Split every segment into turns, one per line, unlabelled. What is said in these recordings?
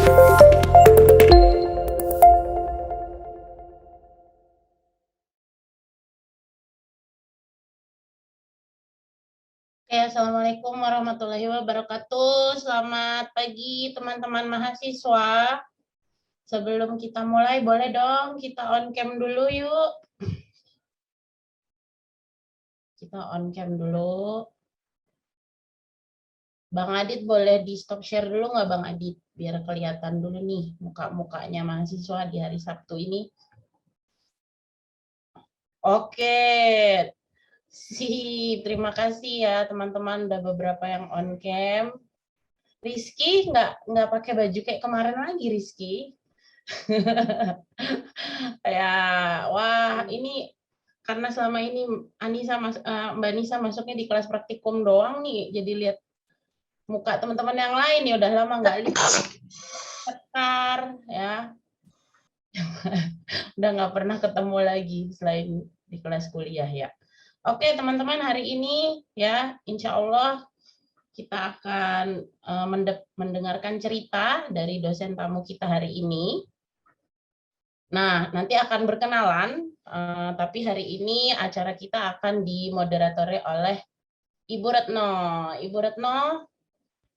Assalamualaikum warahmatullahi wabarakatuh. Selamat pagi teman-teman mahasiswa. Sebelum kita mulai, boleh dong kita on cam dulu yuk. Kita on cam dulu. Bang Adit boleh di stop share dulu nggak Bang Adit? Biar kelihatan dulu nih muka-mukanya mahasiswa di hari Sabtu ini. Oke, sip. Terima kasih ya teman-teman, udah beberapa yang on cam. Rizky nggak pakai baju kayak kemarin lagi Rizky. Ya, wah ini karena selama ini Mbak Nisa masuknya di kelas praktikum doang nih, jadi lihat muka teman-teman yang lain ya udah lama nggak lihat sekar ya, udah nggak pernah ketemu lagi selain di kelas kuliah ya. Oke teman-teman, hari ini ya Insya Allah kita akan mendengarkan cerita dari dosen tamu kita hari ini. Nah, nanti akan berkenalan, tapi hari ini acara kita akan dimoderatori oleh Ibu Retno. Ibu Retno,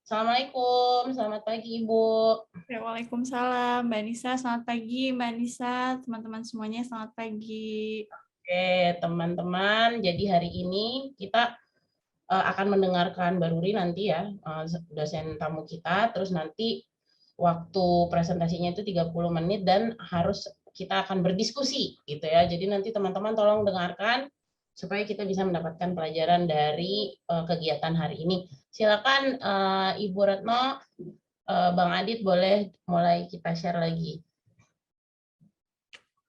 Assalamualaikum, selamat pagi Ibu.
Waalaikumsalam, Mbak Nisa, selamat pagi Mbak Nisa, teman-teman semuanya selamat pagi.
Oke, teman-teman, jadi hari ini kita akan mendengarkan Mbak Ruri nanti ya, dosen tamu kita, terus nanti waktu presentasinya itu 30 menit dan harus kita akan berdiskusi gitu ya. Jadi nanti teman-teman tolong dengarkan supaya kita bisa mendapatkan pelajaran dari kegiatan hari ini. Silakan Ibu Retno, Bang Adit boleh mulai kita share lagi.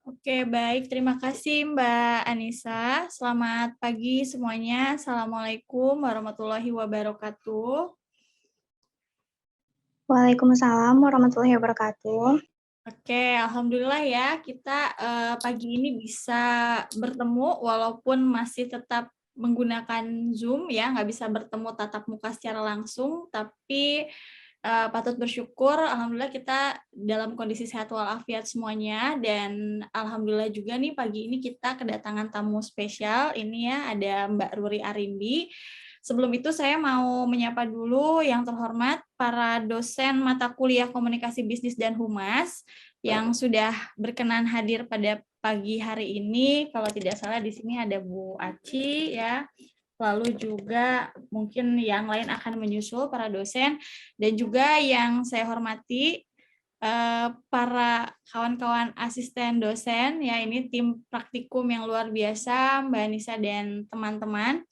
Oke, baik. Terima kasih Mbak Anissa. Selamat pagi semuanya. Assalamualaikum warahmatullahi wabarakatuh.
Waalaikumsalam warahmatullahi wabarakatuh.
Oke, alhamdulillah ya kita pagi ini bisa bertemu walaupun masih tetap menggunakan Zoom ya, nggak bisa bertemu tatap muka secara langsung, tapi patut bersyukur alhamdulillah kita dalam kondisi sehat walafiat semuanya, dan alhamdulillah juga nih pagi ini kita kedatangan tamu spesial ini ya, ada Mbak Ruri Arimbi. Sebelum itu saya mau menyapa dulu yang terhormat para dosen mata kuliah Komunikasi Bisnis dan Humas yang sudah berkenan hadir pada pagi hari ini. Kalau tidak salah di sini ada Bu Aci ya. Lalu juga mungkin yang lain akan menyusul para dosen, dan juga yang saya hormati para kawan-kawan asisten dosen ya, ini tim praktikum yang luar biasa Mbak Nisa dan teman-teman.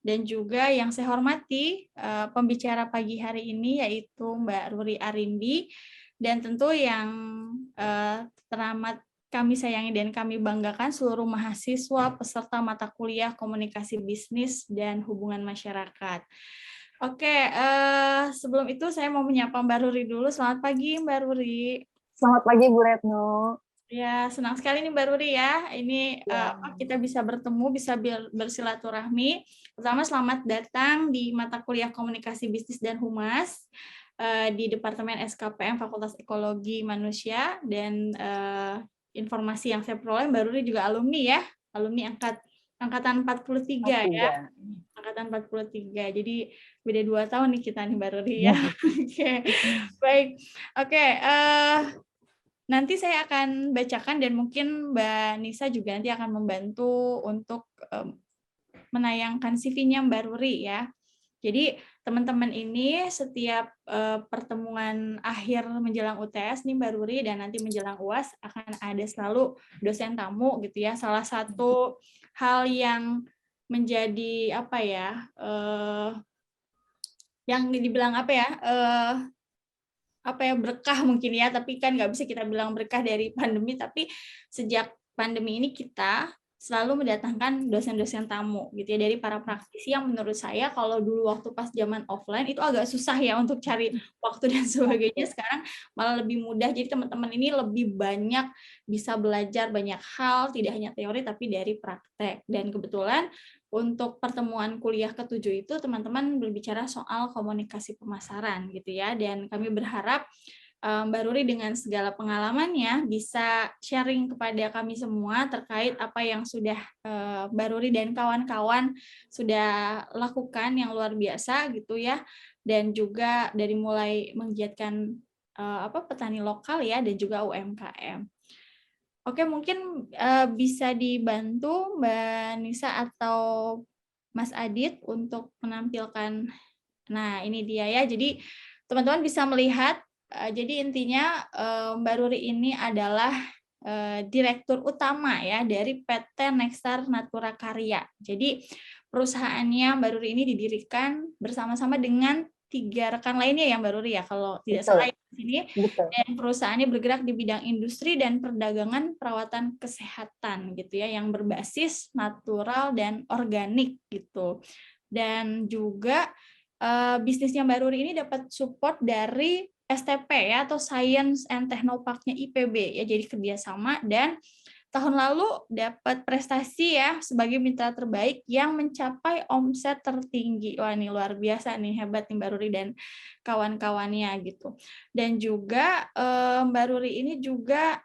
Dan juga yang saya hormati pembicara pagi hari ini yaitu Mbak Ruri Arimbi, dan tentu yang teramat kami sayangi dan kami banggakan seluruh mahasiswa peserta mata kuliah Komunikasi Bisnis dan Hubungan Masyarakat. Oke, sebelum itu saya mau menyapa Mbak Ruri dulu. Selamat pagi Mbak Ruri.
Selamat pagi Bu Retno.
Ya, senang sekali nih Mbak Ruri ya. Ini kita bisa bertemu, bisa bersilaturahmi. Pertama, selamat datang di mata kuliah Komunikasi Bisnis dan Humas di Departemen SKPM Fakultas Ekologi Manusia, dan informasi yang saya peroleh Mbak Ruri juga alumni ya, alumni angkatan 43 ya. Angkatan 43. Jadi beda 2 tahun nih kita nih Mbak Ruri ya. Oke. Baik. Oke, nanti saya akan bacakan dan mungkin Mbak Nisa juga nanti akan membantu untuk menayangkan CV-nya Mbak Ruri ya. Jadi teman-teman ini setiap pertemuan akhir menjelang UTS nih Mbak Ruri, dan nanti menjelang UAS akan ada selalu dosen tamu gitu ya. Salah satu hal yang menjadi apa ya, yang dibilang apa ya, berkah mungkin ya, tapi kan nggak bisa kita bilang berkah dari pandemi, tapi sejak pandemi ini kita selalu mendatangkan dosen-dosen tamu gitu ya, dari para praktisi yang menurut saya kalau dulu waktu pas zaman offline itu agak susah ya untuk cari waktu dan sebagainya, sekarang malah lebih mudah. Jadi teman-teman ini lebih banyak bisa belajar banyak hal, tidak hanya teori tapi dari praktek. Dan kebetulan untuk pertemuan kuliah ke-7 itu teman-teman berbicara soal komunikasi pemasaran gitu ya, dan kami berharap Mbak Ruri dengan segala pengalamannya bisa sharing kepada kami semua terkait apa yang sudah Mbak Ruri dan kawan-kawan sudah lakukan yang luar biasa gitu ya, dan juga dari mulai menggiatkan petani lokal ya dan juga UMKM. Oke, mungkin bisa dibantu Mbak Nisa atau Mas Adit untuk menampilkan. Nah, ini dia ya. Jadi teman-teman bisa melihat. Jadi intinya Mbak Ruri ini adalah direktur utama ya dari PT Nexstar Natura Karya. Jadi perusahaannya Mbak Ruri ini didirikan bersama-sama dengan 3 rekan lainnya ya Mbak Ruri ya, kalau tidak salah di sini.
Betul.
Dan perusahaannya bergerak di bidang industri dan perdagangan perawatan kesehatan gitu ya, yang berbasis natural dan organik gitu. Dan juga bisnisnya Mbak Ruri ini dapat support dari STP ya, atau Science and Technopark-nya IPB ya, jadi kerjasama. Dan tahun lalu dapat prestasi ya sebagai mitra terbaik yang mencapai omset tertinggi. Wah, ini luar biasa nih, hebat nih Mbak Ruri dan kawan-kawannya gitu. Dan juga Mbak Ruri ini juga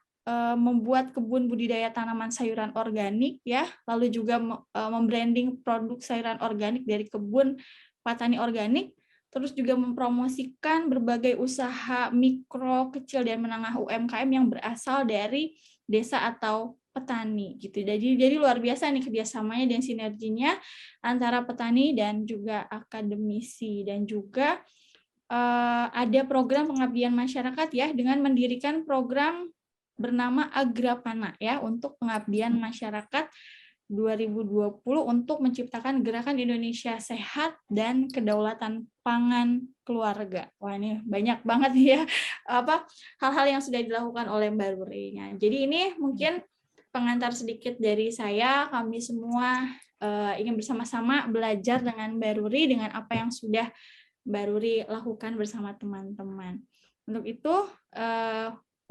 membuat kebun budidaya tanaman sayuran organik ya, lalu juga membranding produk sayuran organik dari kebun petani organik, terus juga mempromosikan berbagai usaha mikro, kecil, dan menengah UMKM yang berasal dari desa atau petani gitu. Jadi luar biasa nih kerjasamanya dan sinerginya antara petani dan juga akademisi. Dan juga ada program pengabdian masyarakat ya, dengan mendirikan program bernama Agrapana ya, untuk pengabdian masyarakat 2020 untuk menciptakan gerakan Indonesia sehat dan kedaulatan pangan keluarga. Wah, ini banyak banget ya hal-hal yang sudah dilakukan oleh Mbak Ruri-nya. Jadi ini mungkin pengantar sedikit dari saya. Kami semua ingin bersama-sama belajar dengan Mbak Ruri, dengan apa yang sudah Mbak Ruri lakukan bersama teman-teman. Untuk itu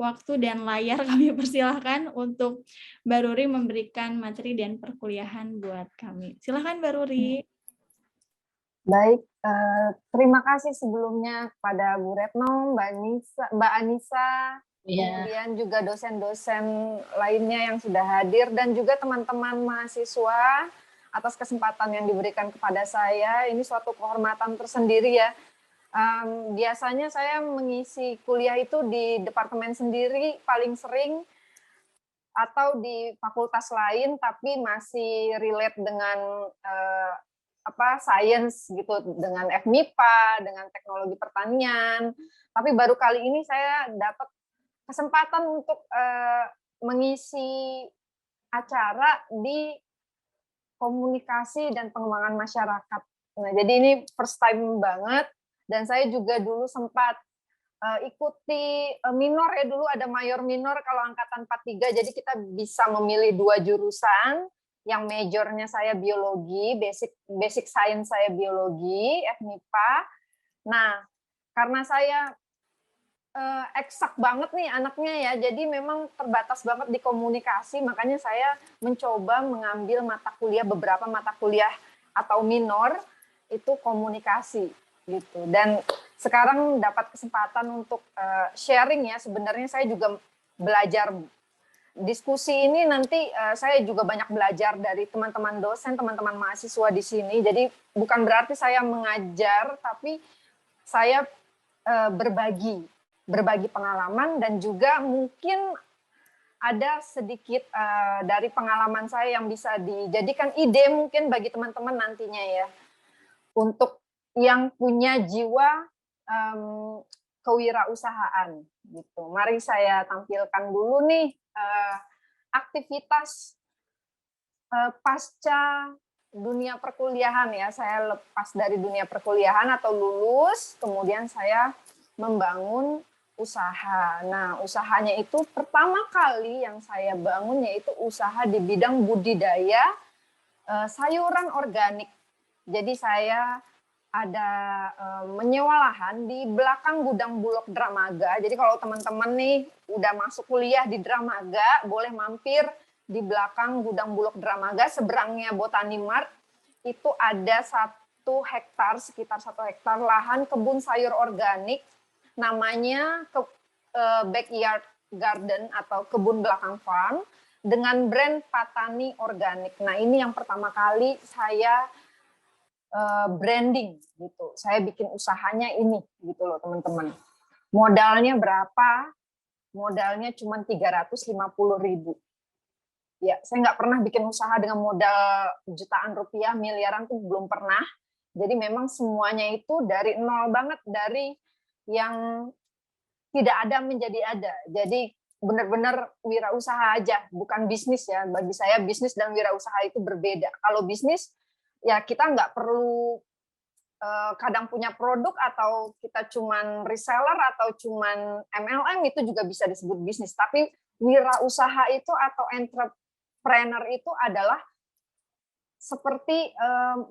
waktu dan layar kami persilahkan untuk Mbak Ruri memberikan materi dan perkuliahan buat kami. Silakan Mbak Ruri.
Baik, terima kasih sebelumnya kepada Bu Retno, Mbak Anissa, kemudian juga dosen-dosen lainnya yang sudah hadir, dan juga teman-teman mahasiswa atas kesempatan yang diberikan kepada saya. Ini suatu kehormatan tersendiri ya. Biasanya saya mengisi kuliah itu di departemen sendiri paling sering, atau di fakultas lain tapi masih relate dengan science gitu, dengan FMIPA, dengan teknologi pertanian. Tapi baru kali ini saya dapat kesempatan untuk mengisi acara di komunikasi dan pengembangan masyarakat. Nah, jadi ini first time banget. Dan saya juga dulu sempat ikuti minor ya, dulu ada mayor minor kalau angkatan 43, jadi kita bisa memilih 2 jurusan, yang majornya saya biologi, basic science saya biologi, FMIPA. Nah, karena saya eksak banget nih anaknya ya, jadi memang terbatas banget di komunikasi, makanya saya mencoba mengambil beberapa mata kuliah atau minor itu komunikasi gitu. Dan sekarang dapat kesempatan untuk sharing ya, sebenarnya saya juga belajar diskusi ini, nanti saya juga banyak belajar dari teman-teman dosen, teman-teman mahasiswa di sini. Jadi bukan berarti saya mengajar, tapi saya berbagi pengalaman, dan juga mungkin ada sedikit dari pengalaman saya yang bisa dijadikan ide mungkin bagi teman-teman nantinya ya, untuk yang punya jiwa kewirausahaan gitu. Mari saya tampilkan dulu nih aktivitas pasca dunia perkuliahan ya. Saya lepas dari dunia perkuliahan atau lulus, kemudian saya membangun usaha. Nah, usahanya itu pertama kali yang saya bangun yaitu usaha di bidang budidaya sayuran organik. Jadi saya ada menyewa lahan di belakang gudang Bulog Dramaga. Jadi kalau teman-teman nih udah masuk kuliah di Dramaga, boleh mampir di belakang gudang Bulog Dramaga, seberangnya Botani Mart. Itu ada 1 hektar, sekitar 1 hektar lahan kebun sayur organik, namanya backyard garden atau kebun belakang farm dengan brand Patani Organik. Nah, ini yang pertama kali saya branding gitu. Saya bikin usahanya ini gitu loh, teman-teman. Modalnya berapa? Modalnya cuma 350.000. Ya, saya nggak pernah bikin usaha dengan modal jutaan rupiah, miliaran tuh belum pernah. Jadi memang semuanya itu dari nol banget, dari yang tidak ada menjadi ada. Jadi benar-benar wirausaha aja, bukan bisnis ya. Bagi saya bisnis dan wirausaha itu berbeda. Kalau bisnis ya kita nggak perlu kadang punya produk atau kita cuman reseller atau cuman MLM, itu juga bisa disebut bisnis. Tapi wirausaha itu atau entrepreneur itu adalah seperti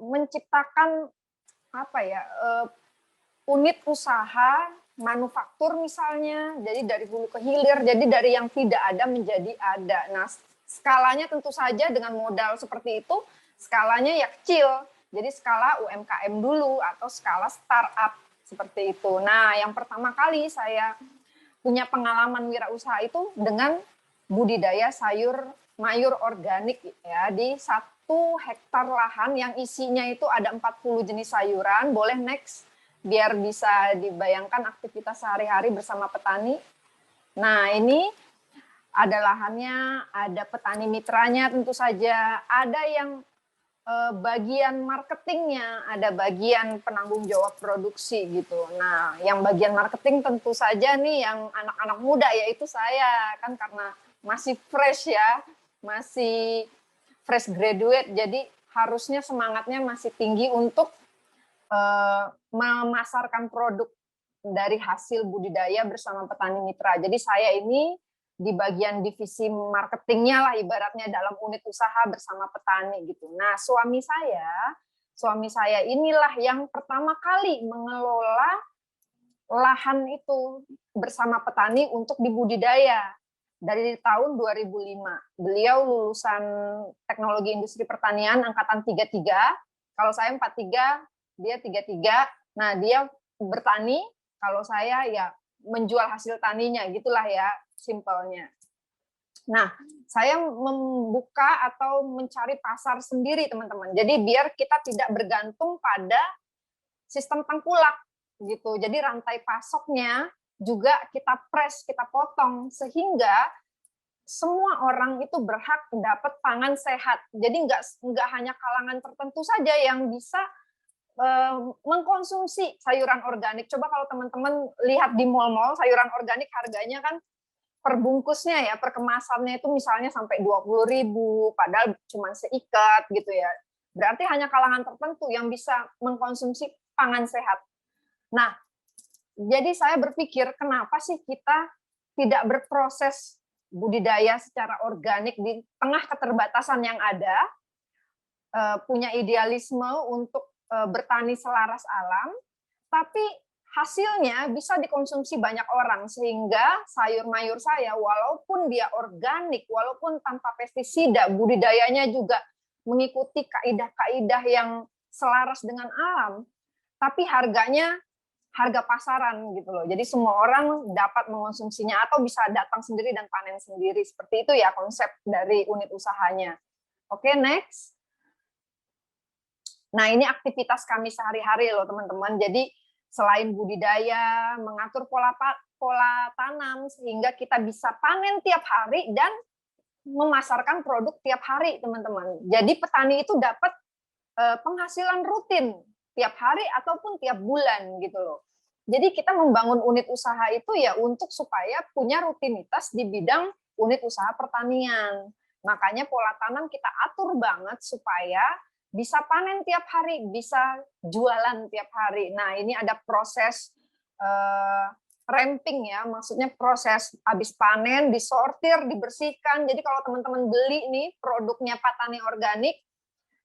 menciptakan apa ya, unit usaha manufaktur misalnya, jadi dari hulu ke hilir, jadi dari yang tidak ada menjadi ada. Nah, skalanya tentu saja dengan modal seperti itu, skalanya ya kecil. Jadi skala UMKM dulu atau skala startup seperti itu. Nah, yang pertama kali saya punya pengalaman wirausaha itu dengan budidaya sayur mayur organik ya di 1 hektar lahan yang isinya itu ada 40 jenis sayuran. Boleh next biar bisa dibayangkan aktivitas sehari-hari bersama petani. Nah, ini ada lahannya, ada petani mitranya tentu saja, ada yang bagian marketingnya, ada bagian penanggung jawab produksi gitu. Nah, yang bagian marketing tentu saja nih yang anak-anak muda, yaitu saya, kan karena masih fresh ya, masih fresh graduate, jadi harusnya semangatnya masih tinggi untuk memasarkan produk dari hasil budidaya bersama petani mitra. Jadi saya ini di bagian divisi marketingnya lah ibaratnya dalam unit usaha bersama petani gitu. Nah, suami saya inilah yang pertama kali mengelola lahan itu bersama petani untuk dibudidaya dari tahun 2005. Beliau lulusan Teknologi Industri Pertanian angkatan 33. Kalau saya 43, dia 33. Nah, dia bertani, kalau saya ya menjual hasil taninya, gitulah ya simpelnya. Nah, saya membuka atau mencari pasar sendiri, teman-teman. Jadi biar kita tidak bergantung pada sistem tengkulak gitu. Jadi rantai pasoknya juga kita press, kita potong sehingga semua orang itu berhak dapat pangan sehat. Jadi nggak hanya kalangan tertentu saja yang bisa mengkonsumsi sayuran organik. Coba kalau teman-teman lihat di mal-mal, sayuran organik harganya kan per bungkusnya ya, per kemasannya itu misalnya sampai 20.000, padahal cuma seikat gitu ya. Berarti hanya kalangan tertentu yang bisa mengkonsumsi pangan sehat. Nah, jadi saya berpikir kenapa sih kita tidak berproses budidaya secara organik di tengah keterbatasan yang ada, punya idealisme untuk bertani selaras alam, tapi hasilnya bisa dikonsumsi banyak orang, sehingga sayur mayur saya walaupun dia organik, walaupun tanpa pestisida, budidayanya juga mengikuti kaidah-kaidah yang selaras dengan alam, tapi harganya harga pasaran gitu loh. Jadi semua orang dapat mengonsumsinya atau bisa datang sendiri dan panen sendiri. Seperti itu ya konsep dari unit usahanya. Oke, next. Nah, ini aktivitas kami sehari-hari loh, teman-teman. Jadi selain budidaya, mengatur pola tanam sehingga kita bisa panen tiap hari dan memasarkan produk tiap hari, teman-teman. Jadi petani itu dapat penghasilan rutin tiap hari ataupun tiap bulan gitu loh. Jadi kita membangun unit usaha itu ya untuk supaya punya rutinitas di bidang unit usaha pertanian. Makanya pola tanam kita atur banget supaya bisa panen tiap hari, bisa jualan tiap hari. Nah, ini ada proses ramping ya, maksudnya proses habis panen, disortir, dibersihkan. Jadi kalau teman-teman beli nih produknya Patani Organik,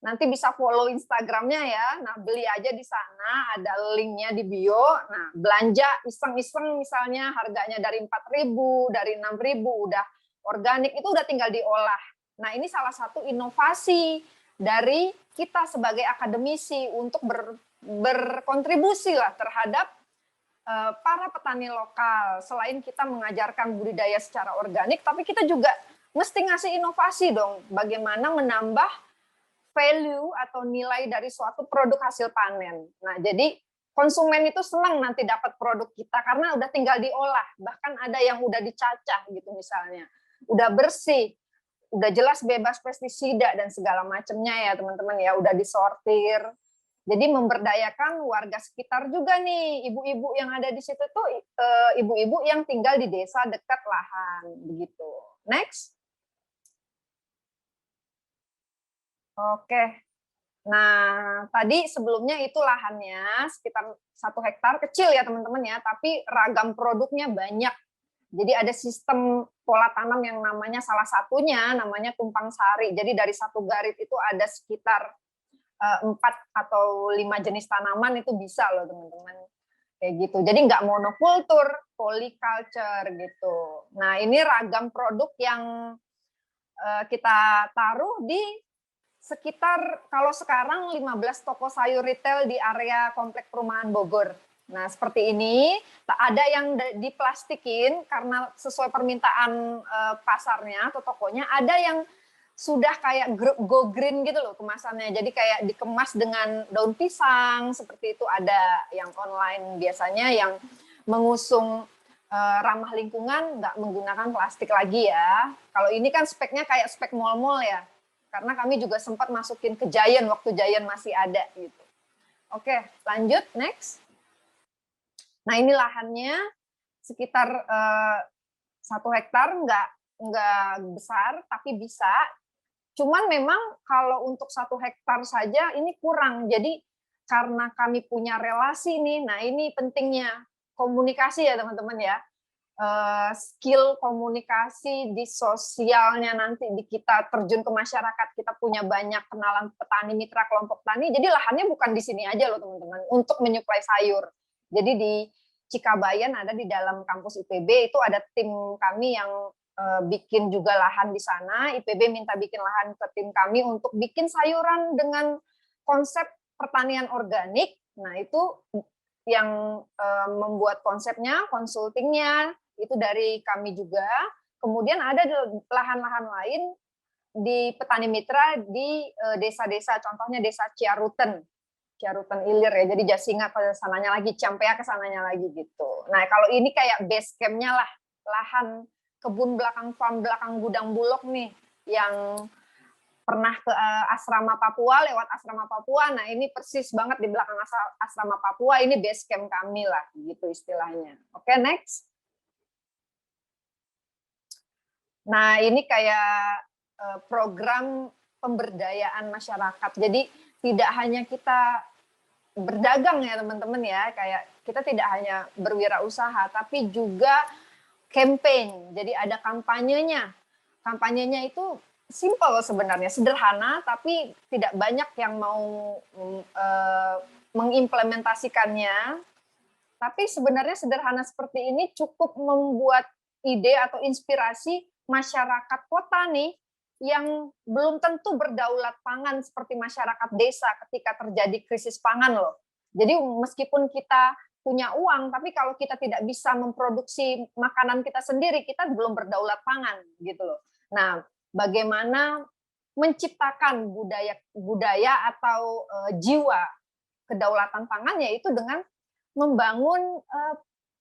nanti bisa follow Instagramnya ya. Nah, beli aja di sana, ada linknya di bio. Nah, belanja iseng-iseng misalnya harganya dari 4.000, dari 6.000, udah organik, itu udah tinggal diolah. Nah, ini salah satu inovasi dari kita sebagai akademisi untuk berkontribusi lah terhadap para petani lokal. Selain kita mengajarkan budidaya secara organik, tapi kita juga mesti ngasih inovasi dong. Bagaimana menambah value atau nilai dari suatu produk hasil panen. Nah, jadi konsumen itu senang nanti dapat produk kita karena udah tinggal diolah. Bahkan ada yang udah dicacah gitu misalnya. Udah bersih, udah jelas bebas pestisida dan segala macamnya ya teman-teman ya, udah disortir. Jadi memberdayakan warga sekitar juga nih, ibu-ibu yang ada di situ tuh ibu-ibu yang tinggal di desa dekat lahan begitu. Next. Oke. Nah, tadi sebelumnya itu lahannya sekitar 1 hektar, kecil ya teman-teman ya, tapi ragam produknya banyak. Jadi ada sistem pola tanam yang namanya, salah satunya namanya tumpang sari. Jadi dari satu garit itu ada sekitar 4 atau 5 jenis tanaman, itu bisa loh teman-teman. Kayak gitu. Jadi nggak monokultur, polyculture gitu. Nah, ini ragam produk yang kita taruh di sekitar, kalau sekarang 15 toko sayur retail di area komplek perumahan Bogor. Nah, seperti ini. Ada yang diplastikin karena sesuai permintaan pasarnya atau tokonya. Ada yang sudah kayak go green gitu loh kemasannya. Jadi kayak dikemas dengan daun pisang, seperti itu. Ada yang online biasanya yang mengusung ramah lingkungan, nggak menggunakan plastik lagi ya. Kalau ini kan speknya kayak spek mall-mall ya. Karena kami juga sempat masukin ke Giant waktu Giant masih ada gitu. Oke, lanjut, next. Nah, ini lahannya sekitar 1 hektar, nggak besar, tapi bisa. Cuman memang kalau untuk 1 hektar saja ini kurang. Jadi karena kami punya relasi nih, nah ini pentingnya komunikasi ya teman-teman ya. Skill komunikasi di sosialnya nanti, di kita terjun ke masyarakat, kita punya banyak kenalan petani, mitra kelompok tani, jadi lahannya bukan di sini aja loh teman-teman, untuk menyuplai sayur. Jadi di Cikabayan ada di dalam kampus IPB, itu ada tim kami yang bikin juga lahan di sana. IPB minta bikin lahan ke tim kami untuk bikin sayuran dengan konsep pertanian organik. Nah, itu yang membuat konsepnya, konsultingnya, itu dari kami juga. Kemudian ada lahan-lahan lain di petani mitra di desa-desa, contohnya desa Ciaruten Ilir ya, jadi Jasinga ke sananya lagi, Ciampea ke sananya lagi gitu. Nah, kalau ini kayak base camp-nya lah, lahan kebun belakang farm, belakang gudang Bulog nih, yang pernah ke asrama Papua, lewat asrama Papua. Nah, ini persis banget di belakang asrama Papua, ini base camp kami lah, gitu istilahnya. Oke, next. Nah, ini kayak program pemberdayaan masyarakat. Jadi tidak hanya kita berdagang ya teman-teman ya, kayak kita tidak hanya berwirausaha, tapi juga campaign. Jadi ada kampanyenya. Kampanyenya itu simple sebenarnya, sederhana, tapi tidak banyak yang mau mengimplementasikannya. Tapi sebenarnya sederhana seperti ini cukup membuat ide atau inspirasi masyarakat kota nih, yang belum tentu berdaulat pangan seperti masyarakat desa ketika terjadi krisis pangan loh. Jadi meskipun kita punya uang, tapi kalau kita tidak bisa memproduksi makanan kita sendiri, kita belum berdaulat pangan gitu loh. Nah, bagaimana menciptakan budaya atau jiwa kedaulatan pangan, yaitu dengan membangun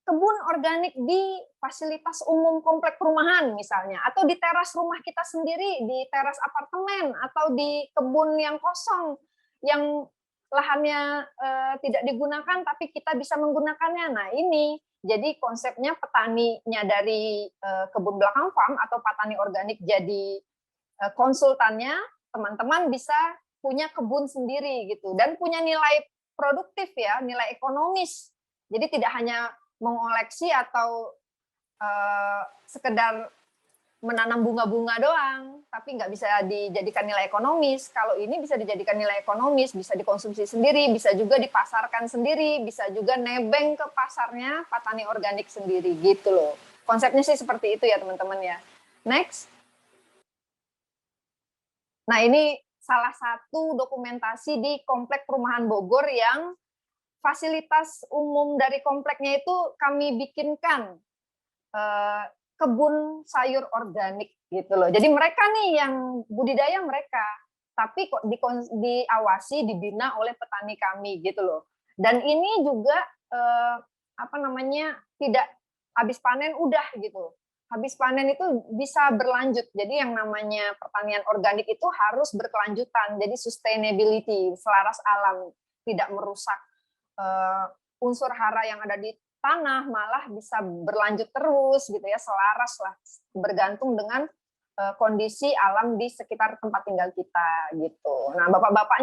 kebun organik di fasilitas umum komplek perumahan misalnya, atau di teras rumah kita sendiri, di teras apartemen, atau di kebun yang kosong, yang lahannya tidak digunakan, tapi kita bisa menggunakannya. Nah, ini jadi konsepnya petaninya dari kebun belakang farm atau petani organik jadi konsultannya, teman-teman bisa punya kebun sendiri gitu, dan punya nilai produktif ya, nilai ekonomis. Jadi tidak hanya mengoleksi atau sekedar menanam bunga-bunga doang, tapi nggak bisa dijadikan nilai ekonomis. Kalau ini bisa dijadikan nilai ekonomis, bisa dikonsumsi sendiri, bisa juga dipasarkan sendiri, bisa juga nebeng ke pasarnya petani organik sendiri gitu loh. Konsepnya sih seperti itu ya teman-teman ya. Next. Nah, ini salah satu dokumentasi di komplek perumahan Bogor yang fasilitas umum dari kompleknya itu kami bikinkan kebun sayur organik gitu loh. Jadi mereka nih yang budidaya mereka, tapi kok diawasi, dibina oleh petani kami gitu loh. Dan ini juga tidak habis panen udah gitu. Habis panen itu bisa berlanjut. Jadi yang namanya pertanian organik itu harus berkelanjutan. Jadi sustainability, selaras alam, tidak merusak unsur hara yang ada di tanah, malah bisa berlanjut terus gitu ya, selaras lah, bergantung dengan kondisi alam di sekitar tempat tinggal kita gitu. Nah, bapak-bapak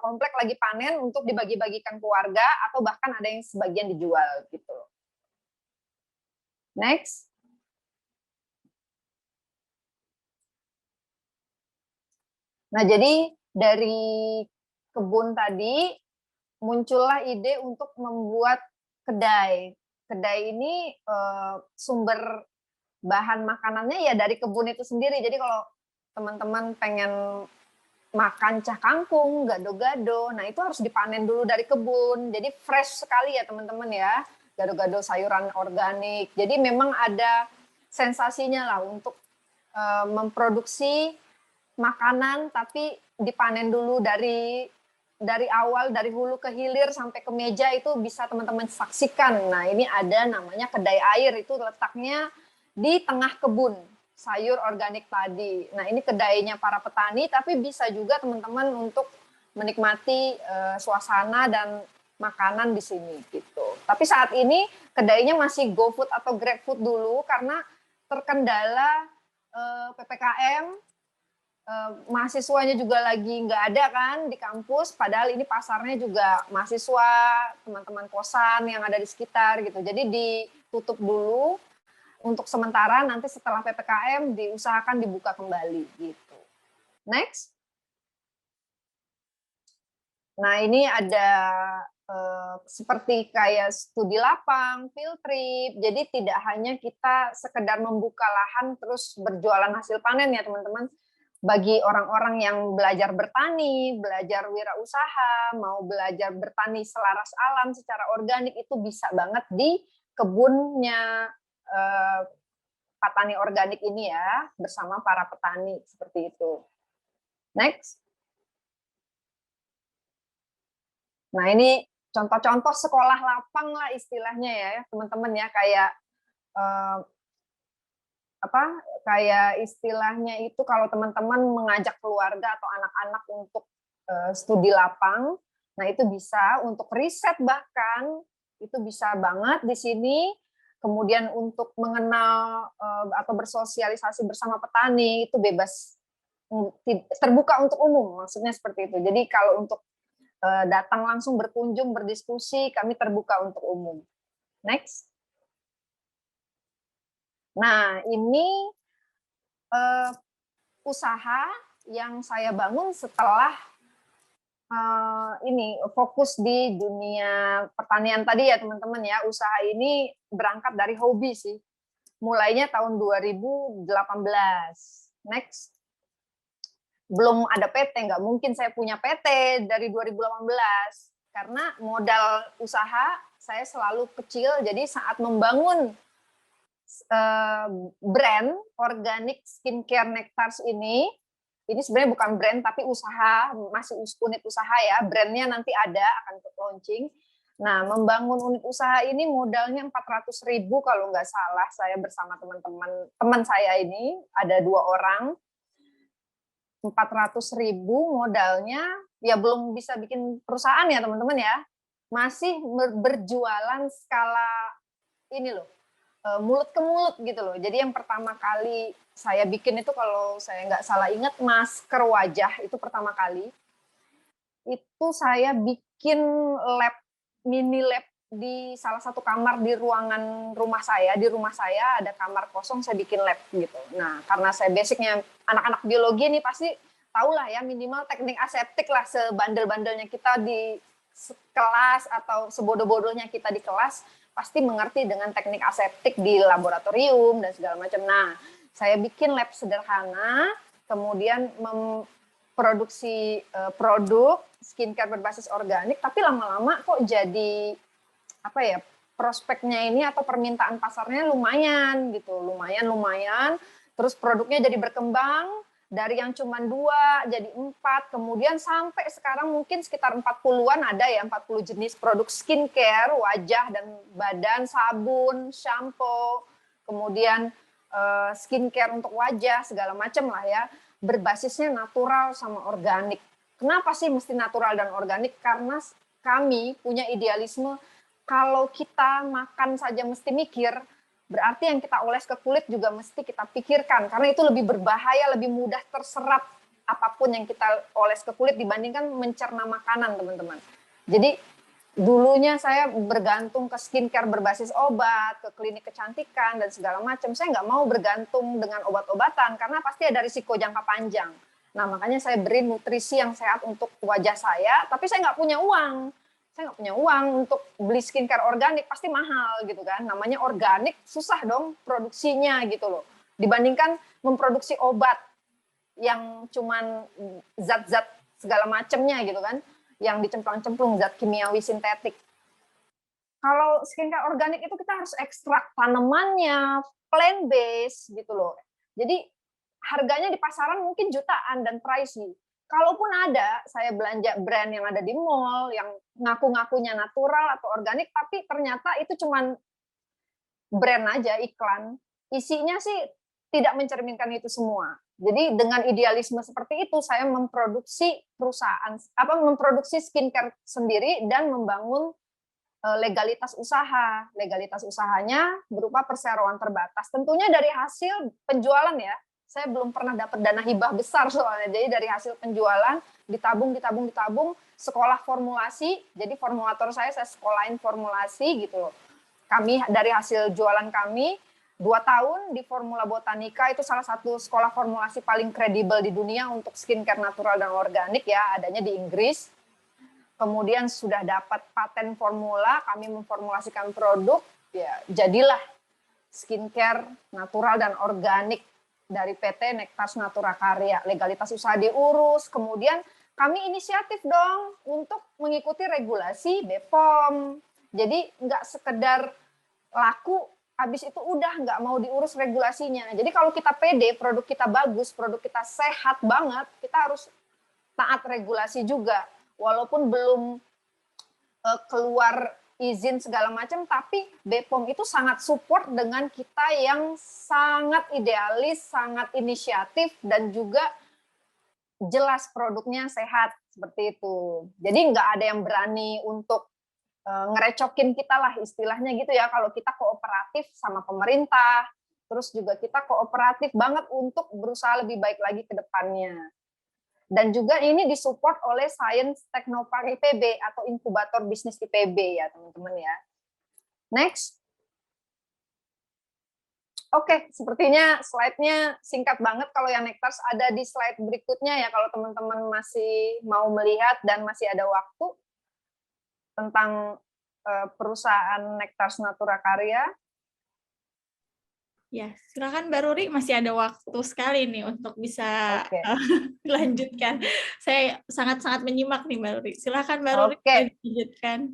komplek lagi panen untuk dibagi-bagikan keluarga atau bahkan ada yang sebagian dijual gitu. Next. Nah, jadi dari kebun tadi muncullah ide untuk membuat kedai. Kedai ini sumber bahan makanannya ya dari kebun itu sendiri. Jadi kalau teman-teman pengen makan cah kangkung, gado-gado, nah itu harus dipanen dulu dari kebun. Jadi fresh sekali ya teman-teman ya, gado-gado sayuran organik. Jadi memang ada sensasinya lah untuk memproduksi makanan tapi dipanen dulu dari awal, dari hulu ke hilir sampai ke meja itu bisa teman-teman saksikan. Nah, ini ada namanya kedai air, itu letaknya di tengah kebun sayur organik tadi. Nah, ini kedainya para petani, tapi bisa juga teman-teman untuk menikmati suasana dan makanan di sini gitu. Tapi saat ini kedainya masih GoFood atau GrabFood dulu karena terkendala PPKM. Mahasiswanya juga lagi nggak ada kan di kampus, padahal ini pasarnya juga mahasiswa, teman-teman kosan yang ada di sekitar gitu. Jadi ditutup dulu untuk sementara, nanti setelah PPKM diusahakan dibuka kembali gitu. Next. Nah, ini ada seperti kayak studi lapang, field trip. Jadi tidak hanya kita sekedar membuka lahan terus berjualan hasil panen ya teman-teman. Bagi orang-orang yang belajar bertani, belajar wirausaha, mau belajar bertani selaras alam secara organik itu bisa banget di kebunnya Pak Tani Organik ini ya, bersama para petani seperti itu. Next. Nah, ini contoh-contoh sekolah lapang lah istilahnya ya, teman-teman ya, kayak kayak istilahnya itu kalau teman-teman mengajak keluarga atau anak-anak untuk studi lapang, nah itu bisa untuk riset bahkan itu bisa banget di sini. Kemudian untuk mengenal atau bersosialisasi bersama petani itu bebas, terbuka untuk umum, maksudnya seperti itu. Jadi kalau untuk datang langsung berkunjung berdiskusi, kami terbuka untuk umum. Next. Nah, ini usaha yang saya bangun setelah ini fokus di dunia pertanian tadi ya teman-teman ya. Usaha ini berangkat dari hobi sih. Mulainya tahun 2018. Next. Belum ada PT, nggak mungkin saya punya PT dari 2018. Karena modal usaha saya selalu kecil, jadi saat membangun brand organic skincare Nectars ini sebenarnya bukan brand tapi usaha, masih unit usaha ya, brandnya nanti ada akan launching. Nah, membangun unit usaha ini modalnya 400.000 kalau nggak salah, saya bersama teman saya ini ada 2 orang, 400.000 modalnya, ya belum bisa bikin perusahaan ya teman-teman ya, masih berjualan skala ini loh, mulut ke mulut gitu loh. Jadi yang pertama kali saya bikin itu kalau saya nggak salah ingat masker wajah itu pertama kali. Itu saya bikin mini lab di salah satu kamar di ruangan rumah saya. Di rumah saya ada kamar kosong, saya bikin lab gitu. Nah, karena saya basicnya anak-anak biologi nih pasti tahulah ya minimal teknik aseptik lah, sebandel-bandelnya kita di kelas atau sebodoh-bodohnya kita di kelas pasti mengerti dengan teknik aseptik di laboratorium dan segala macam. Nah, saya bikin lab sederhana, kemudian produksi produk skincare berbasis organik, tapi lama-lama kok jadi apa ya, prospeknya ini atau permintaan pasarnya lumayan gitu, lumayan. Terus produknya jadi berkembang dari yang cuma 2 jadi 4, kemudian sampai sekarang mungkin sekitar 40-an ada ya, 40 jenis produk skincare, wajah dan badan, sabun, shampoo, kemudian skincare untuk wajah, segala macam lah ya, berbasisnya natural sama organik. Kenapa sih mesti natural dan organik? Karena kami punya idealisme, kalau kita makan saja mesti mikir, berarti yang kita oles ke kulit juga mesti kita pikirkan, karena itu lebih berbahaya, lebih mudah terserap apapun yang kita oles ke kulit dibandingkan mencerna makanan, teman-teman. Jadi dulunya saya bergantung ke skincare berbasis obat, ke klinik kecantikan, dan segala macam. Saya nggak mau bergantung dengan obat-obatan, karena pasti ada risiko jangka panjang. Nah, makanya saya beri nutrisi yang sehat untuk wajah saya, tapi saya nggak punya uang. Saya nggak punya uang untuk beli skincare organik, pasti mahal gitu kan. Namanya organik, susah dong produksinya gitu loh. Dibandingkan memproduksi obat yang cuman zat-zat segala macamnya gitu kan, yang dicemplung-cemplung zat kimiawi sintetik. Kalau skincare organik itu kita harus ekstrak tanamannya, plant based gitu loh. Jadi harganya di pasaran mungkin jutaan dan pricey. Kalaupun ada, saya belanja brand yang ada di mall yang ngaku-ngakunya natural atau organik, tapi ternyata itu cuman brand aja, iklan. Isinya sih tidak mencerminkan itu semua. Jadi dengan idealisme seperti itu saya memproduksi memproduksi skincare sendiri dan membangun legalitas usaha. Legalitas usahanya berupa perseroan terbatas. Tentunya dari hasil penjualan ya. Saya belum pernah dapat dana hibah besar soalnya. Jadi dari hasil penjualan ditabung, sekolah formulasi. Jadi formulator saya sekolahin formulasi gitu loh. Kami dari hasil jualan kami 2 tahun di Formula Botanica, itu salah satu sekolah formulasi paling kredibel di dunia untuk skincare natural dan organik ya, adanya di Inggris. Kemudian sudah dapat paten formula, kami memformulasikan produk, ya jadilah skincare natural dan organik dari PT Nectars Natura Karya. Legalitas usaha diurus, kemudian kami inisiatif dong untuk mengikuti regulasi BPOM. Jadi nggak sekedar laku, habis itu udah nggak mau diurus regulasinya. Jadi kalau kita pede, produk kita bagus, produk kita sehat banget, kita harus taat regulasi juga. Walaupun belum keluar izin segala macam, tapi BPOM itu sangat support dengan kita yang sangat idealis, sangat inisiatif, dan juga jelas produknya sehat, seperti itu. Jadi nggak ada yang berani untuk ngerecokin kita lah istilahnya gitu ya, kalau kita kooperatif sama pemerintah, terus juga kita kooperatif banget untuk berusaha lebih baik lagi ke depannya. Dan juga ini disupport oleh Science Technopark IPB atau inkubator bisnis IPB ya teman-teman ya. Next. Oke, sepertinya slide-nya singkat banget. Kalau yang Nectars ada di slide berikutnya ya, kalau teman-teman masih mau melihat dan masih ada waktu tentang perusahaan Nectars Natura Karya.
Ya, silakan Mbak Ruri, masih ada waktu sekali nih untuk bisa dilanjutkan. Saya sangat-sangat menyimak nih Mbak Ruri. Silakan Mbak Ruri dilanjutkan.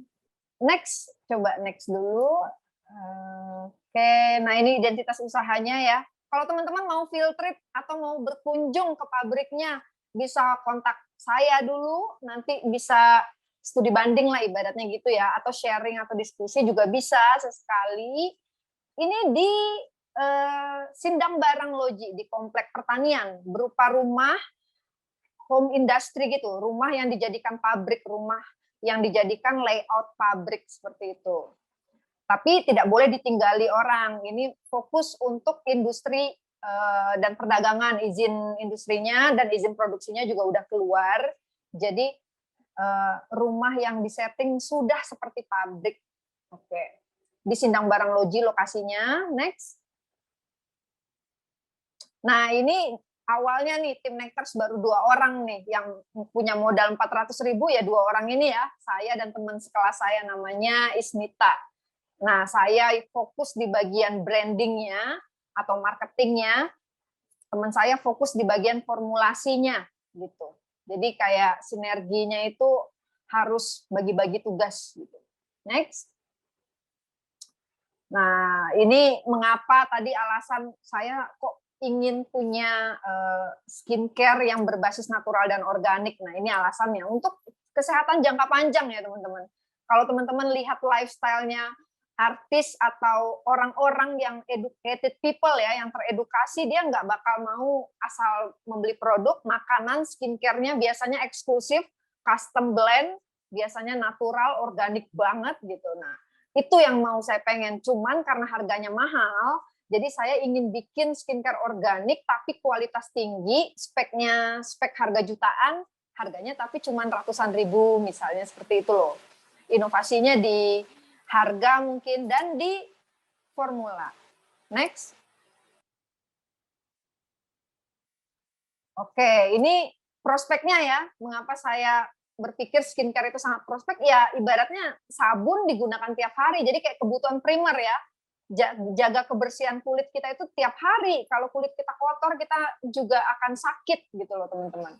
Next, coba next dulu. Oke, nah ini identitas usahanya ya. Kalau teman-teman mau field trip atau mau berkunjung ke pabriknya, bisa kontak saya dulu, nanti bisa studi banding lah ibaratnya gitu ya, atau sharing atau diskusi juga bisa sesekali. Ini di Sindang Barang Loji di Komplek Pertanian, berupa rumah home industry gitu, rumah yang dijadikan pabrik, rumah yang dijadikan layout pabrik seperti itu. Tapi tidak boleh ditinggali orang. Ini fokus untuk industri dan perdagangan, izin industrinya dan izin produksinya juga udah keluar. Jadi rumah yang disetting sudah seperti pabrik. Oke. Di Sindang Barang Loji lokasinya. Next. Nah, ini awalnya nih tim Nectars baru 2 orang nih yang punya modal 400.000 ya, 2 orang ini ya. Saya dan teman sekelas saya namanya Ismita. Nah, saya fokus di bagian brandingnya atau marketingnya. Teman saya fokus di bagian formulasinya gitu. Jadi kayak sinerginya itu harus bagi-bagi tugas gitu. Next. Nah, ini mengapa tadi alasan saya kok ingin punya skincare yang berbasis natural dan organik. Nah, ini alasannya untuk kesehatan jangka panjang ya, teman-teman. Kalau teman-teman lihat lifestyle-nya artis atau orang-orang yang educated people ya, yang teredukasi, dia nggak bakal mau asal membeli produk, makanan, skincare-nya biasanya eksklusif, custom blend, biasanya natural, organik banget gitu. Nah, itu yang mau saya pengen, cuman karena harganya mahal, jadi saya ingin bikin skincare organik tapi kualitas tinggi, speknya spek harga jutaan, harganya tapi cuman ratusan ribu misalnya, seperti itu loh. Inovasinya di harga mungkin dan di formula. Next. Oke, ini prospeknya ya, mengapa saya berpikir skincare itu sangat prospek, ya ibaratnya sabun digunakan tiap hari, jadi kayak kebutuhan primer ya, jaga kebersihan kulit kita itu tiap hari, kalau kulit kita kotor kita juga akan sakit gitu loh teman-teman.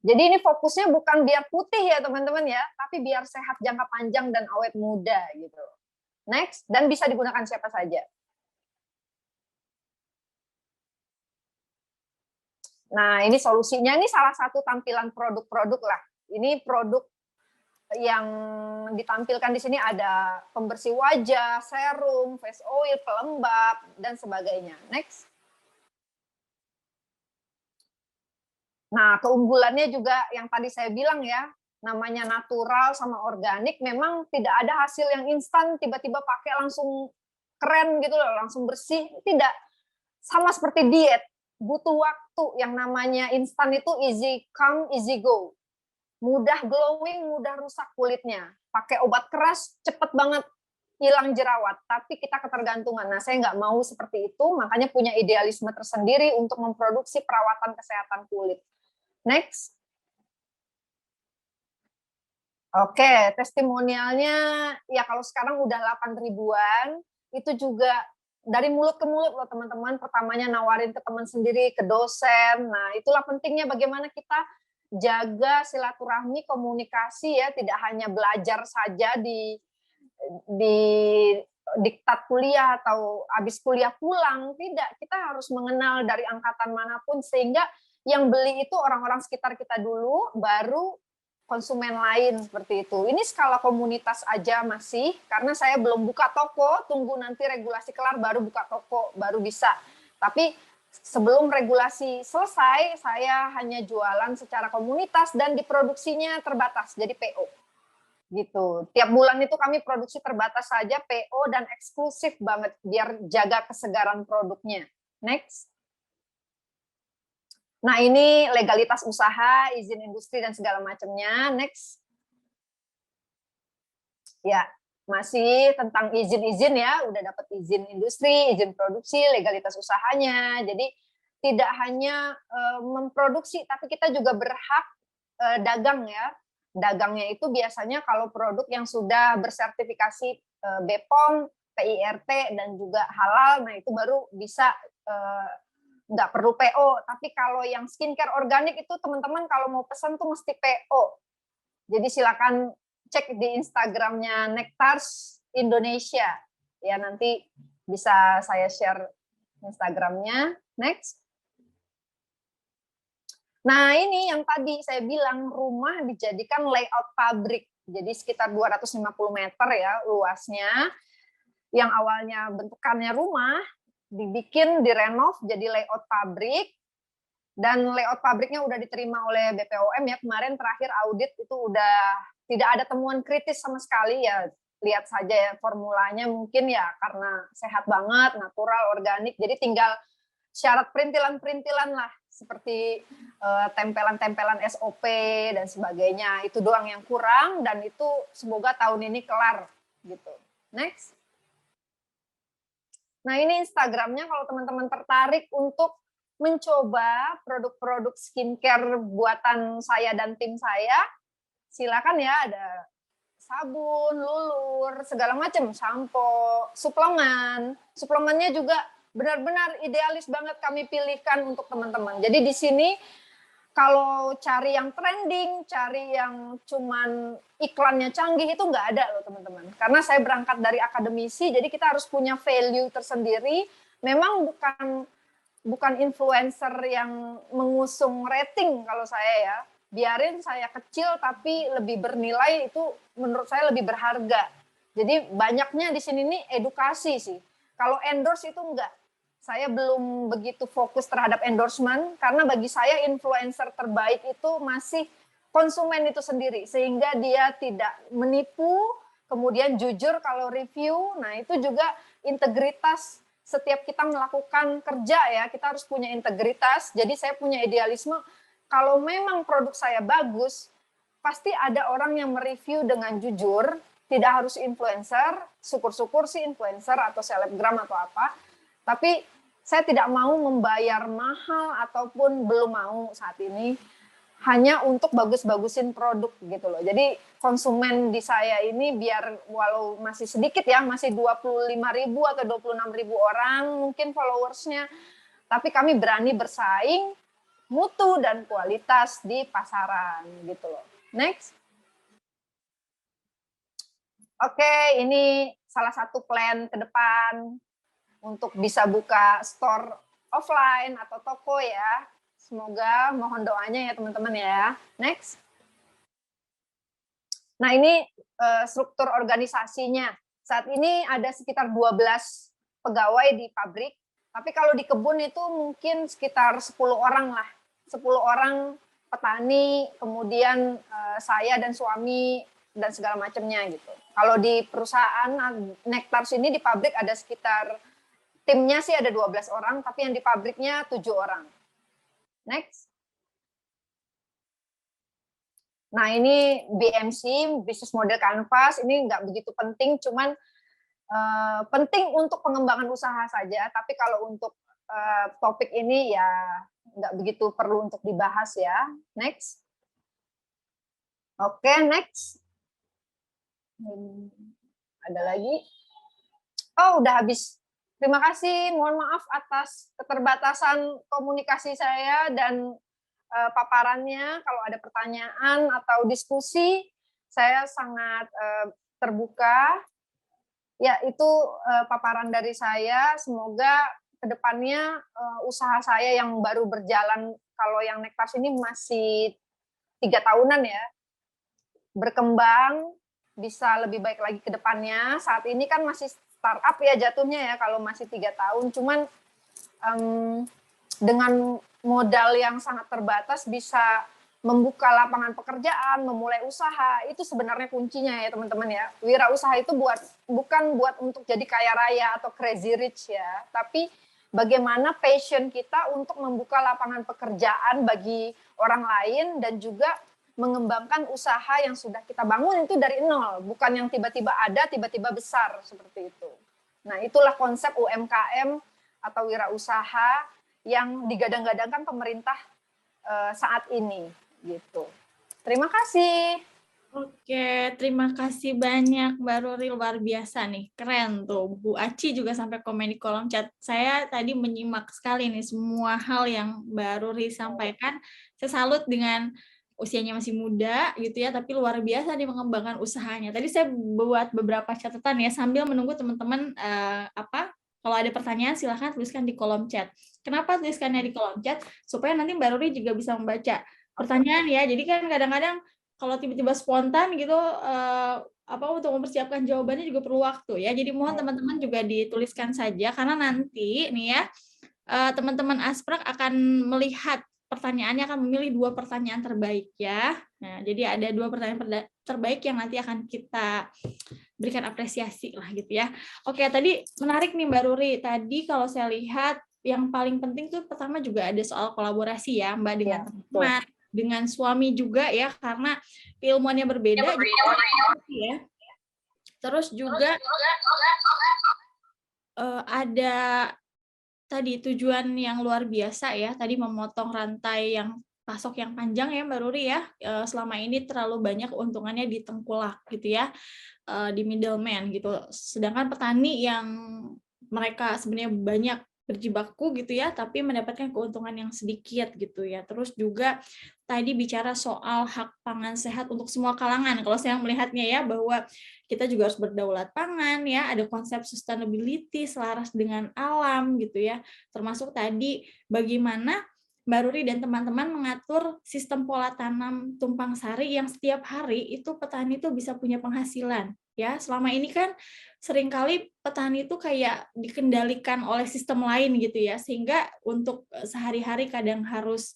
Jadi ini fokusnya bukan biar putih ya teman-teman ya, tapi biar sehat jangka panjang dan awet muda gitu. Next, dan bisa digunakan siapa saja. Nah ini solusinya, ini salah satu tampilan produk-produk lah. Ini produk yang ditampilkan di sini ada pembersih wajah, serum, face oil, pelembab, dan sebagainya. Next. Nah, keunggulannya juga yang tadi saya bilang ya, namanya natural sama organik, memang tidak ada hasil yang instan, tiba-tiba pakai langsung keren gitu loh, langsung bersih. Tidak, sama seperti diet, butuh waktu. Yang namanya instan itu easy come, easy go. Mudah glowing, mudah rusak kulitnya. Pakai obat keras, cepet banget hilang jerawat. Tapi kita ketergantungan. Nah, saya nggak mau seperti itu, makanya punya idealisme tersendiri untuk memproduksi perawatan kesehatan kulit. Next. Oke, testimonialnya, ya kalau sekarang udah 8 ribuan, itu juga dari mulut ke mulut loh teman-teman. Pertamanya nawarin ke teman sendiri, ke dosen. Nah, itulah pentingnya bagaimana kita jaga silaturahmi, komunikasi ya, tidak hanya belajar saja di diktat kuliah atau habis kuliah pulang, tidak, kita harus mengenal dari angkatan manapun sehingga yang beli itu orang-orang sekitar kita dulu, baru konsumen lain seperti itu. Ini skala komunitas aja masih, karena saya belum buka toko, tunggu nanti regulasi kelar baru buka toko, baru bisa. Tapi sebelum regulasi selesai, saya hanya jualan secara komunitas dan diproduksinya terbatas, jadi PO. Gitu. Tiap bulan itu kami produksi terbatas saja, PO dan eksklusif banget, biar jaga kesegaran produknya. Next. Nah ini legalitas usaha, izin industri dan segala macamnya. Next. Ya, masih tentang izin-izin ya, udah dapat izin industri, izin produksi, legalitas usahanya. Jadi tidak hanya memproduksi, tapi kita juga berhak dagang ya. Dagangnya itu biasanya kalau produk yang sudah bersertifikasi BPOM, PIRT, dan juga halal, nah itu baru bisa nggak perlu PO. Tapi kalau yang skincare organik itu teman-teman kalau mau pesan tuh mesti PO. Jadi silakan cek di Instagramnya Nectars Indonesia. Ya nanti bisa saya share Instagramnya. Next. Nah ini yang tadi saya bilang, rumah dijadikan layout pabrik. Jadi sekitar 250 meter ya luasnya. Yang awalnya bentukannya rumah, dibikin, direnov jadi layout pabrik. Dan layout pabriknya udah diterima oleh BPOM ya, kemarin terakhir audit itu udah tidak ada temuan kritis sama sekali ya. Lihat saja ya formulanya, mungkin ya karena sehat banget, natural, organik, jadi tinggal syarat perintilan-perintilan lah, seperti tempelan-tempelan SOP dan sebagainya, itu doang yang kurang, dan itu semoga tahun ini kelar gitu. Next. Nah ini Instagramnya kalau teman-teman tertarik untuk mencoba produk-produk skincare buatan saya dan tim saya, silakan ya, ada sabun, lulur, segala macam, sampo, suplemen. Suplemennya juga benar-benar idealis banget kami pilihkan untuk teman-teman. Jadi di sini kalau cari yang trending, cari yang cuman iklannya canggih itu nggak ada loh teman-teman. Karena saya berangkat dari akademisi, jadi kita harus punya value tersendiri. Memang bukan influencer yang mengusung rating kalau saya ya. Biarin saya kecil tapi lebih bernilai, itu menurut saya lebih berharga. Jadi banyaknya di sini nih edukasi sih. Kalau endorse itu enggak. Saya belum begitu fokus terhadap endorsement, karena bagi saya influencer terbaik itu masih konsumen itu sendiri, sehingga dia tidak menipu, kemudian jujur kalau review. Nah itu juga integritas, setiap kita melakukan kerja ya, kita harus punya integritas. Jadi saya punya idealisme, kalau memang produk saya bagus, pasti ada orang yang mereview dengan jujur, tidak harus influencer, syukur-syukur sih influencer atau selebgram atau apa, tapi saya tidak mau membayar mahal ataupun belum mau saat ini hanya untuk bagus-bagusin produk gitu loh. Jadi konsumen di saya ini biar walau masih sedikit ya, masih 25.000 atau 26.000 orang mungkin followersnya, tapi kami berani bersaing mutu dan kualitas di pasaran gitu loh. Next. Oke, ini salah satu plan ke depan untuk bisa buka store offline atau toko ya. Semoga, mohon doanya ya teman-teman ya. Next. Nah ini struktur organisasinya. Saat ini ada sekitar 12 pegawai di pabrik. Tapi kalau di kebun itu mungkin sekitar 10 orang lah. 10 orang petani, kemudian saya dan suami dan segala macamnya gitu. Kalau di perusahaan Nectars ini di pabrik ada sekitar, timnya sih ada 12 orang, tapi yang di pabriknya 7 orang. Next. Nah ini BMC, Business Model Canvas, ini nggak begitu penting, cuman penting untuk pengembangan usaha saja, tapi kalau untuk topik ini ya nggak begitu perlu untuk dibahas ya. Next. Oke, next. Ada lagi? Oh, udah habis. Terima kasih, mohon maaf atas keterbatasan komunikasi saya dan paparannya. Kalau ada pertanyaan atau diskusi, saya sangat terbuka. Ya, itu paparan dari saya. Semoga kedepannya usaha saya yang baru berjalan, kalau yang Nectars ini masih 3 tahunan ya, berkembang, bisa lebih baik lagi ke depannya. Saat ini kan masih startup ya jatuhnya ya kalau masih 3 tahun, cuman dengan modal yang sangat terbatas bisa membuka lapangan pekerjaan, memulai usaha, itu sebenarnya kuncinya ya teman-teman ya. Wirausaha itu bukan buat untuk jadi kaya raya atau crazy rich ya, tapi bagaimana passion kita untuk membuka lapangan pekerjaan bagi orang lain dan juga mengembangkan usaha yang sudah kita bangun itu dari nol, bukan yang tiba-tiba ada, tiba-tiba besar seperti itu. Nah, itulah konsep UMKM atau wirausaha yang digadang-gadangkan pemerintah saat ini gitu. Terima kasih.
Oke, terima kasih banyak Mbak Ruri, luar biasa nih, keren tuh. Bu Aci juga sampai komen di kolom chat. Saya tadi menyimak sekali nih semua hal yang Mbak Ruri sampaikan. Saya salut dengan usianya masih muda gitu ya, tapi luar biasa nih mengembangkan usahanya. Tadi saya buat beberapa catatan ya sambil menunggu teman-teman kalau ada pertanyaan silahkan tuliskan di kolom chat. Kenapa tuliskannya di kolom chat? Supaya nanti Mbak Ruri juga bisa membaca pertanyaan ya. Jadi kan kadang-kadang kalau tiba-tiba spontan gitu untuk mempersiapkan jawabannya juga perlu waktu ya. Jadi mohon teman-teman juga dituliskan saja karena nanti nih ya teman-teman Asprak akan melihat pertanyaannya, akan memilih 2 pertanyaan terbaik ya. Nah, jadi ada 2 pertanyaan terbaik yang nanti akan kita berikan apresiasi lah gitu ya. Oke, tadi menarik nih Mbak Ruri. Tadi kalau saya lihat yang paling penting tuh pertama juga ada soal kolaborasi ya Mbak dengan teman, dengan suami juga ya, karena keilmuannya berbeda ya. Terus juga ada tadi tujuan yang luar biasa ya, tadi memotong rantai yang pasok yang panjang ya Mbak Ruri ya, selama ini terlalu banyak keuntungannya di tengkulak gitu ya, di middleman gitu. Sedangkan petani yang mereka sebenarnya banyak berjibaku gitu ya, tapi mendapatkan keuntungan yang sedikit gitu ya. Terus juga tadi bicara soal hak pangan sehat untuk semua kalangan. Kalau saya melihatnya ya, bahwa kita juga harus berdaulat pangan ya, ada konsep sustainability selaras dengan alam gitu ya. Termasuk tadi bagaimana Mbak Ruri dan teman-teman mengatur sistem pola tanam tumpang sari yang setiap hari itu petani itu bisa punya penghasilan. Ya, selama ini kan seringkali petani itu kayak dikendalikan oleh sistem lain gitu ya, sehingga untuk sehari-hari kadang harus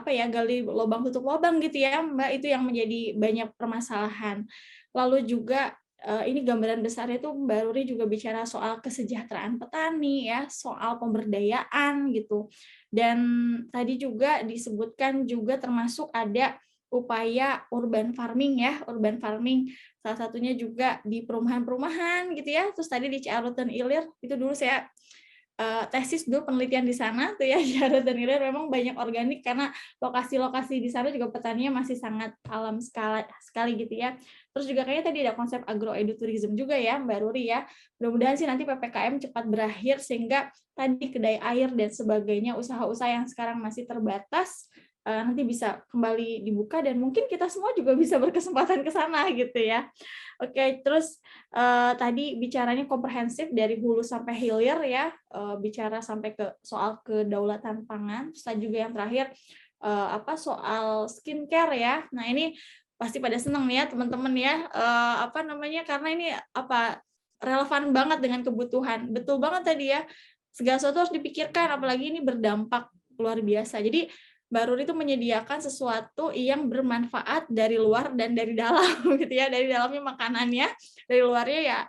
gali lubang tutup lubang gitu ya, Mbak, itu yang menjadi banyak permasalahan. Lalu juga ini gambaran besarnya itu Mbak Ruri juga bicara soal kesejahteraan petani ya, soal pemberdayaan gitu. Dan tadi juga disebutkan juga termasuk ada upaya urban farming ya, urban farming salah satunya juga di perumahan-perumahan gitu ya. Terus tadi di Ciarutan Ilir itu dulu saya tesis dulu penelitian di sana tuh ya, Ciarutan Ilir memang banyak organik karena lokasi-lokasi di sana juga petaninya masih sangat alam sekali gitu ya. Terus juga kayaknya tadi ada konsep agroeduturism juga ya Mbak Ruri ya. Mudah-mudahan sih nanti PPKM cepat berakhir sehingga tadi kedai air dan sebagainya, usaha-usaha yang sekarang masih terbatas nanti bisa kembali dibuka dan mungkin kita semua juga bisa berkesempatan ke sana gitu ya. Oke, terus tadi bicaranya komprehensif dari hulu sampai hilir ya, bicara sampai ke soal kedaulatan pangan. Terus juga yang terakhir soal skincare ya. Nah, ini pasti pada seneng nih ya teman-teman ya, karena ini relevan banget dengan kebutuhan. Betul banget tadi ya, segala sesuatu harus dipikirkan, apalagi ini berdampak luar biasa. Jadi Mbak Ruri itu menyediakan sesuatu yang bermanfaat dari luar dan dari dalam gitu ya, dari dalamnya makanannya, dari luarnya ya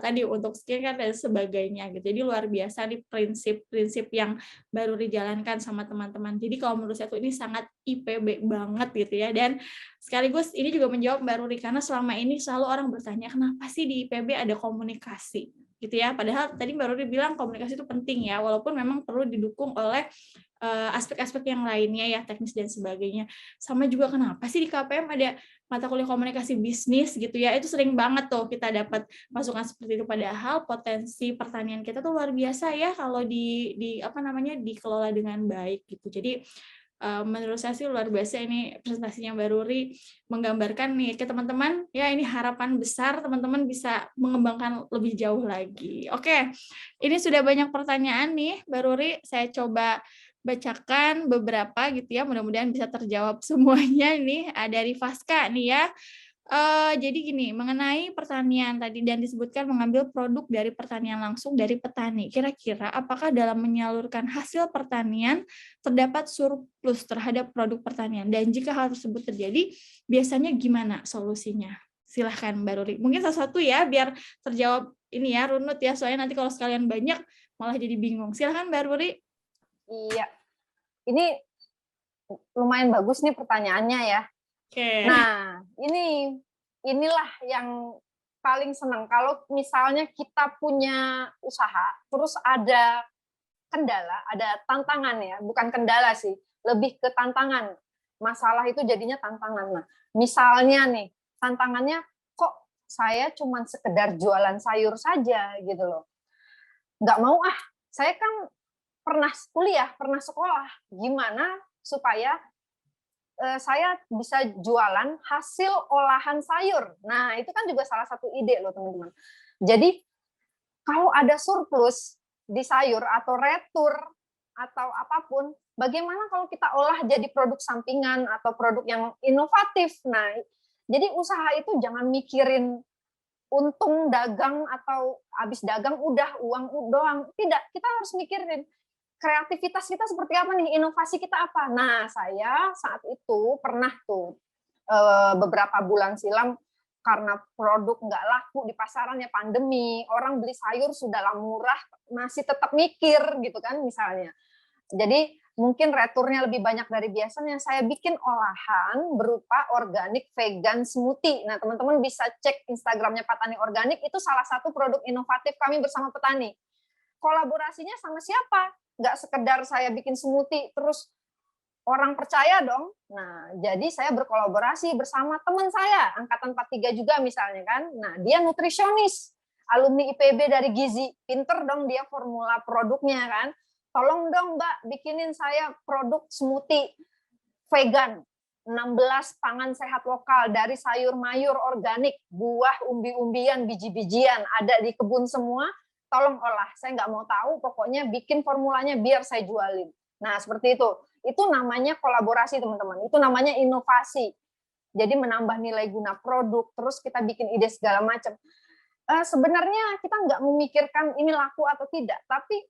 tadi untuk skincare dan sebagainya gitu. Jadi luar biasa nih prinsip-prinsip yang Mbak Ruri jalankan sama teman-teman. Jadi kalau menurut saya tuh ini sangat IPB banget gitu ya. Dan sekaligus ini juga menjawab Mbak Ruri karena selama ini selalu orang bertanya kenapa sih di IPB ada komunikasi gitu ya. Padahal tadi Mbak Ruri bilang komunikasi itu penting ya, walaupun memang perlu didukung oleh aspek-aspek yang lainnya ya, teknis dan sebagainya. Sama juga kenapa sih di KPM ada mata kuliah komunikasi bisnis gitu ya, itu sering banget tuh kita dapat masukan seperti itu, padahal potensi pertanian kita tuh luar biasa ya kalau dikelola dengan baik gitu. Jadi menurut saya sih luar biasa ini presentasinya Mbak Ruri, menggambarkan nih ke teman-teman ya, ini harapan besar teman-teman bisa mengembangkan lebih jauh lagi. Oke, ini sudah banyak pertanyaan nih Mbak Ruri, saya coba bacakan beberapa gitu ya, mudah-mudahan bisa terjawab semuanya nih. Dari Faska nih ya. Jadi gini, mengenai pertanian tadi dan disebutkan mengambil produk dari pertanian langsung dari petani. Kira-kira apakah dalam menyalurkan hasil pertanian terdapat surplus terhadap produk pertanian? Dan jika hal tersebut terjadi, biasanya gimana solusinya? Silahkan Mbak Ruri. Mungkin satu-satu ya, biar terjawab ini ya, runut ya, soalnya nanti kalau sekalian banyak malah jadi bingung. Silahkan Mbak Ruri.
Iya, ini lumayan bagus nih pertanyaannya ya.
Oke.
Nah, inilah yang paling senang kalau misalnya kita punya usaha, terus ada kendala, ada tantangan ya, bukan kendala sih, lebih ke tantangan. Masalah itu jadinya tantangan. Nah, misalnya nih, tantangannya kok saya cuma sekedar jualan sayur saja gitu loh. Nggak mau saya kan pernah kuliah, pernah sekolah, gimana supaya saya bisa jualan hasil olahan sayur. Nah, itu kan juga salah satu ide loh, teman-teman. Jadi, kalau ada surplus di sayur atau retur atau apapun, bagaimana kalau kita olah jadi produk sampingan atau produk yang inovatif? Nah, jadi usaha itu jangan mikirin untung dagang atau habis dagang udah uang doang. Tidak, kita harus mikirin kreativitas kita seperti apa nih, inovasi kita apa. Nah, saya saat itu pernah tuh beberapa bulan silam karena produk nggak laku di pasaran ya, pandemi, orang beli sayur sudahlah murah, masih tetap mikir gitu kan misalnya. Jadi mungkin returnya lebih banyak dari biasanya, saya bikin olahan berupa organik vegan smoothie. Nah, teman-teman bisa cek Instagramnya Petani Organik, itu salah satu produk inovatif kami bersama petani. Kolaborasinya sama siapa? Nggak sekedar saya bikin smoothie terus orang percaya dong. Nah, jadi saya berkolaborasi bersama teman saya angkatan 43 juga misalnya kan. Nah, dia nutrisionis. alumni IPB dari Gizi, pinter dong dia formula produknya kan. Tolong dong Mbak bikinin saya produk smoothie vegan, 16 pangan sehat lokal dari sayur mayur organik, buah, umbi-umbian, biji-bijian, ada di kebun semua, tolong olah. Saya nggak mau tahu, pokoknya bikin formulanya biar saya jualin. Nah, seperti itu. Itu namanya kolaborasi, teman-teman. Itu namanya inovasi. Jadi menambah nilai guna produk, terus kita bikin ide segala macam. Sebenarnya kita nggak memikirkan ini laku atau tidak, tapi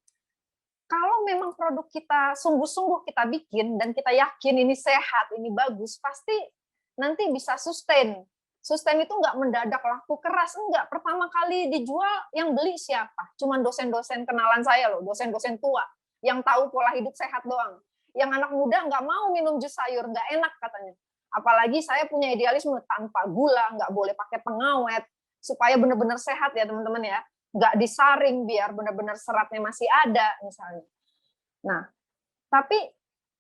kalau memang produk kita sungguh-sungguh kita bikin dan kita yakin ini sehat, ini bagus, pasti nanti bisa sustain. Sustain itu nggak mendadak laku keras, enggak. Pertama kali dijual yang beli siapa? Cuman dosen-dosen kenalan saya loh, dosen-dosen tua yang tahu pola hidup sehat doang. Yang anak muda nggak mau minum jus sayur, nggak enak katanya. Apalagi saya punya idealisme tanpa gula, nggak boleh pakai pengawet, supaya benar-benar sehat ya teman-teman ya. Nggak disaring biar benar-benar seratnya masih ada misalnya. Nah, tapi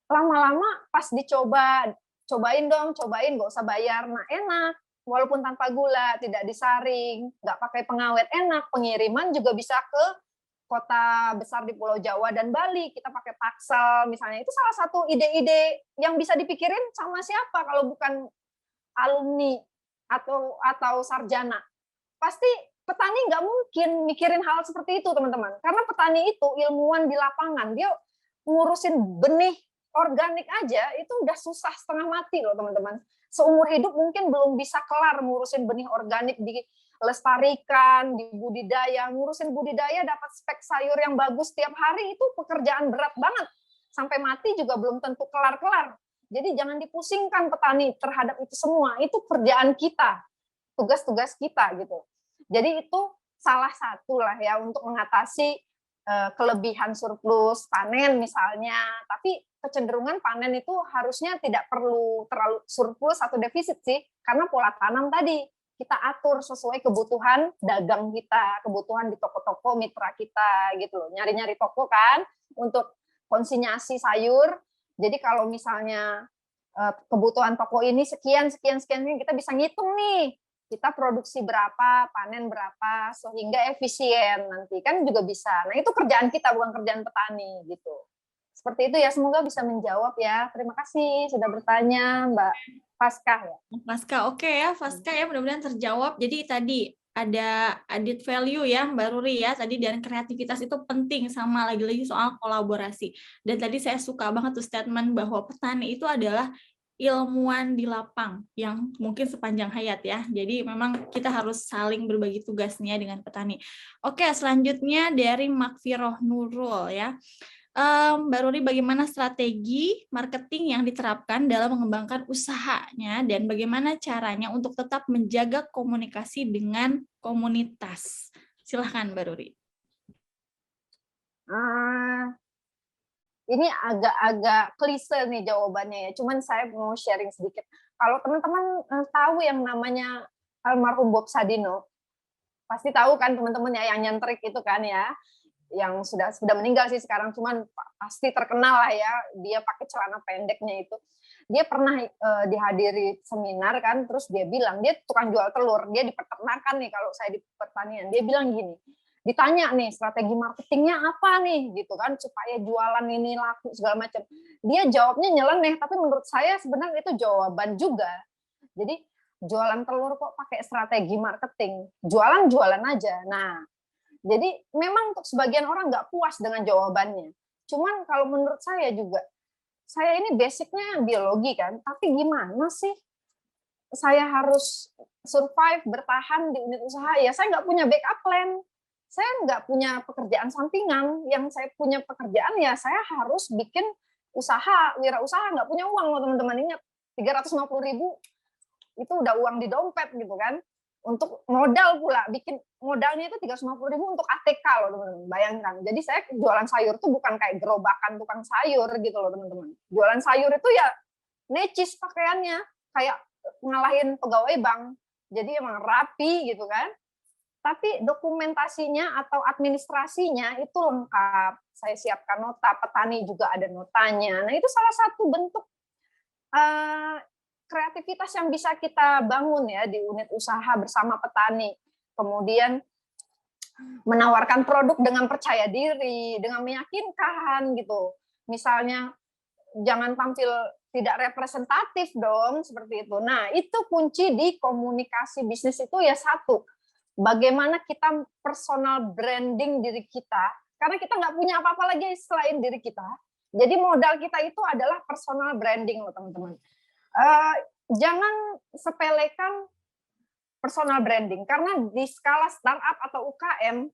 lama-lama pas cobain nggak usah bayar, nah enak, walaupun tanpa gula, tidak disaring, nggak pakai pengawet, enak, pengiriman juga bisa ke kota besar di Pulau Jawa dan Bali, kita pakai Paxel misalnya, itu salah satu ide-ide yang bisa dipikirin sama siapa kalau bukan alumni atau sarjana. Pasti petani nggak mungkin mikirin hal seperti itu, teman-teman. Karena petani itu ilmuwan di lapangan, dia ngurusin benih organik aja, itu udah susah setengah mati loh, teman-teman. Seumur hidup mungkin belum bisa kelar ngurusin benih organik, dilestarikan, dibudidaya. Ngurusin budidaya, dapat spek sayur yang bagus tiap hari, itu pekerjaan berat banget. Sampai mati juga belum tentu kelar-kelar. Jadi jangan dipusingkan petani terhadap itu semua. Itu kerjaan kita, tugas-tugas kita gitu. Jadi itu salah satu lah ya untuk mengatasi kelebihan surplus panen misalnya. Tapi kecenderungan panen itu harusnya tidak perlu terlalu surplus atau defisit sih, karena pola tanam tadi kita atur sesuai kebutuhan dagang kita, kebutuhan di toko-toko mitra kita gitu loh. Nyari-nyari toko kan untuk konsinyasi sayur. Jadi kalau misalnya kebutuhan toko ini sekian, kita bisa ngitung nih, kita produksi berapa, panen berapa, sehingga efisien nanti kan juga bisa. Nah itu kerjaan kita, bukan kerjaan petani gitu. Seperti itu ya, semoga bisa menjawab ya. Terima kasih sudah bertanya Mbak Paskah ya.
Paskah, oke ya, Paskah ya, mudah-mudahan terjawab. Jadi tadi ada added value ya Mbak Ruri ya, tadi dan kreativitas itu penting, sama lagi-lagi soal kolaborasi. Dan tadi saya suka banget tuh statement bahwa petani itu adalah ilmuwan di lapang yang mungkin sepanjang hayat ya. Jadi memang kita harus saling berbagi tugasnya dengan petani. Oke, selanjutnya dari Makfiroh Nurul ya. Mbak Ruri, bagaimana strategi marketing yang diterapkan dalam mengembangkan usahanya dan bagaimana caranya untuk tetap menjaga komunikasi dengan komunitas? Silahkan Mbak Ruri.
Ini agak-agak klise nih jawabannya ya, cuman saya mau sharing sedikit. Kalau teman-teman tahu yang namanya almarhum Bob Sadino, pasti tahu kan teman-teman ya, yang nyentrik itu kan ya, yang sudah meninggal sih sekarang, cuman pasti terkenal lah ya, dia pakai celana pendeknya itu. Dia pernah dihadiri seminar kan, terus dia bilang, dia tukang jual telur, dia di peternakan nih kalau saya di pertanian, dia bilang gini, ditanya nih strategi marketingnya apa nih gitu kan supaya jualan ini laku segala macam. Dia jawabnya nyeleneh, tapi menurut saya sebenarnya itu jawaban juga. Jadi jualan telur kok pakai strategi marketing, jualan aja. Nah, jadi memang untuk sebagian orang nggak puas dengan jawabannya. Cuman kalau menurut saya juga, saya ini basicnya biologi kan, tapi gimana sih saya harus survive, bertahan di unit usaha? Ya saya nggak punya backup plan. Saya nggak punya pekerjaan sampingan. Yang saya punya pekerjaan ya saya harus bikin usaha, wirausaha, nggak punya uang loh teman-teman. Ingat, 350.000 itu udah uang di dompet gitu kan. Untuk modal pula, bikin modalnya itu 350.000 untuk ATK loh teman-teman, bayangkan. Jadi saya jualan sayur tuh bukan kayak gerobakan tukang sayur gitu loh teman-teman. Jualan sayur itu ya necis pakaiannya, kayak ngalahin pegawai bank. Jadi emang rapi gitu kan. Tapi dokumentasinya atau administrasinya itu lengkap. Saya siapkan nota, petani juga ada notanya. Nah itu salah satu bentuk kreativitas yang bisa kita bangun ya di unit usaha bersama petani. Kemudian menawarkan produk dengan percaya diri, dengan meyakinkan gitu. Misalnya jangan tampil tidak representatif dong, seperti itu. Nah, itu kunci di komunikasi bisnis itu ya satu, bagaimana kita personal branding diri kita, karena kita nggak punya apa-apa lagi selain diri kita. Jadi modal kita itu adalah personal branding loh teman-teman. Jangan sepelekan personal branding, karena di skala startup atau UKM,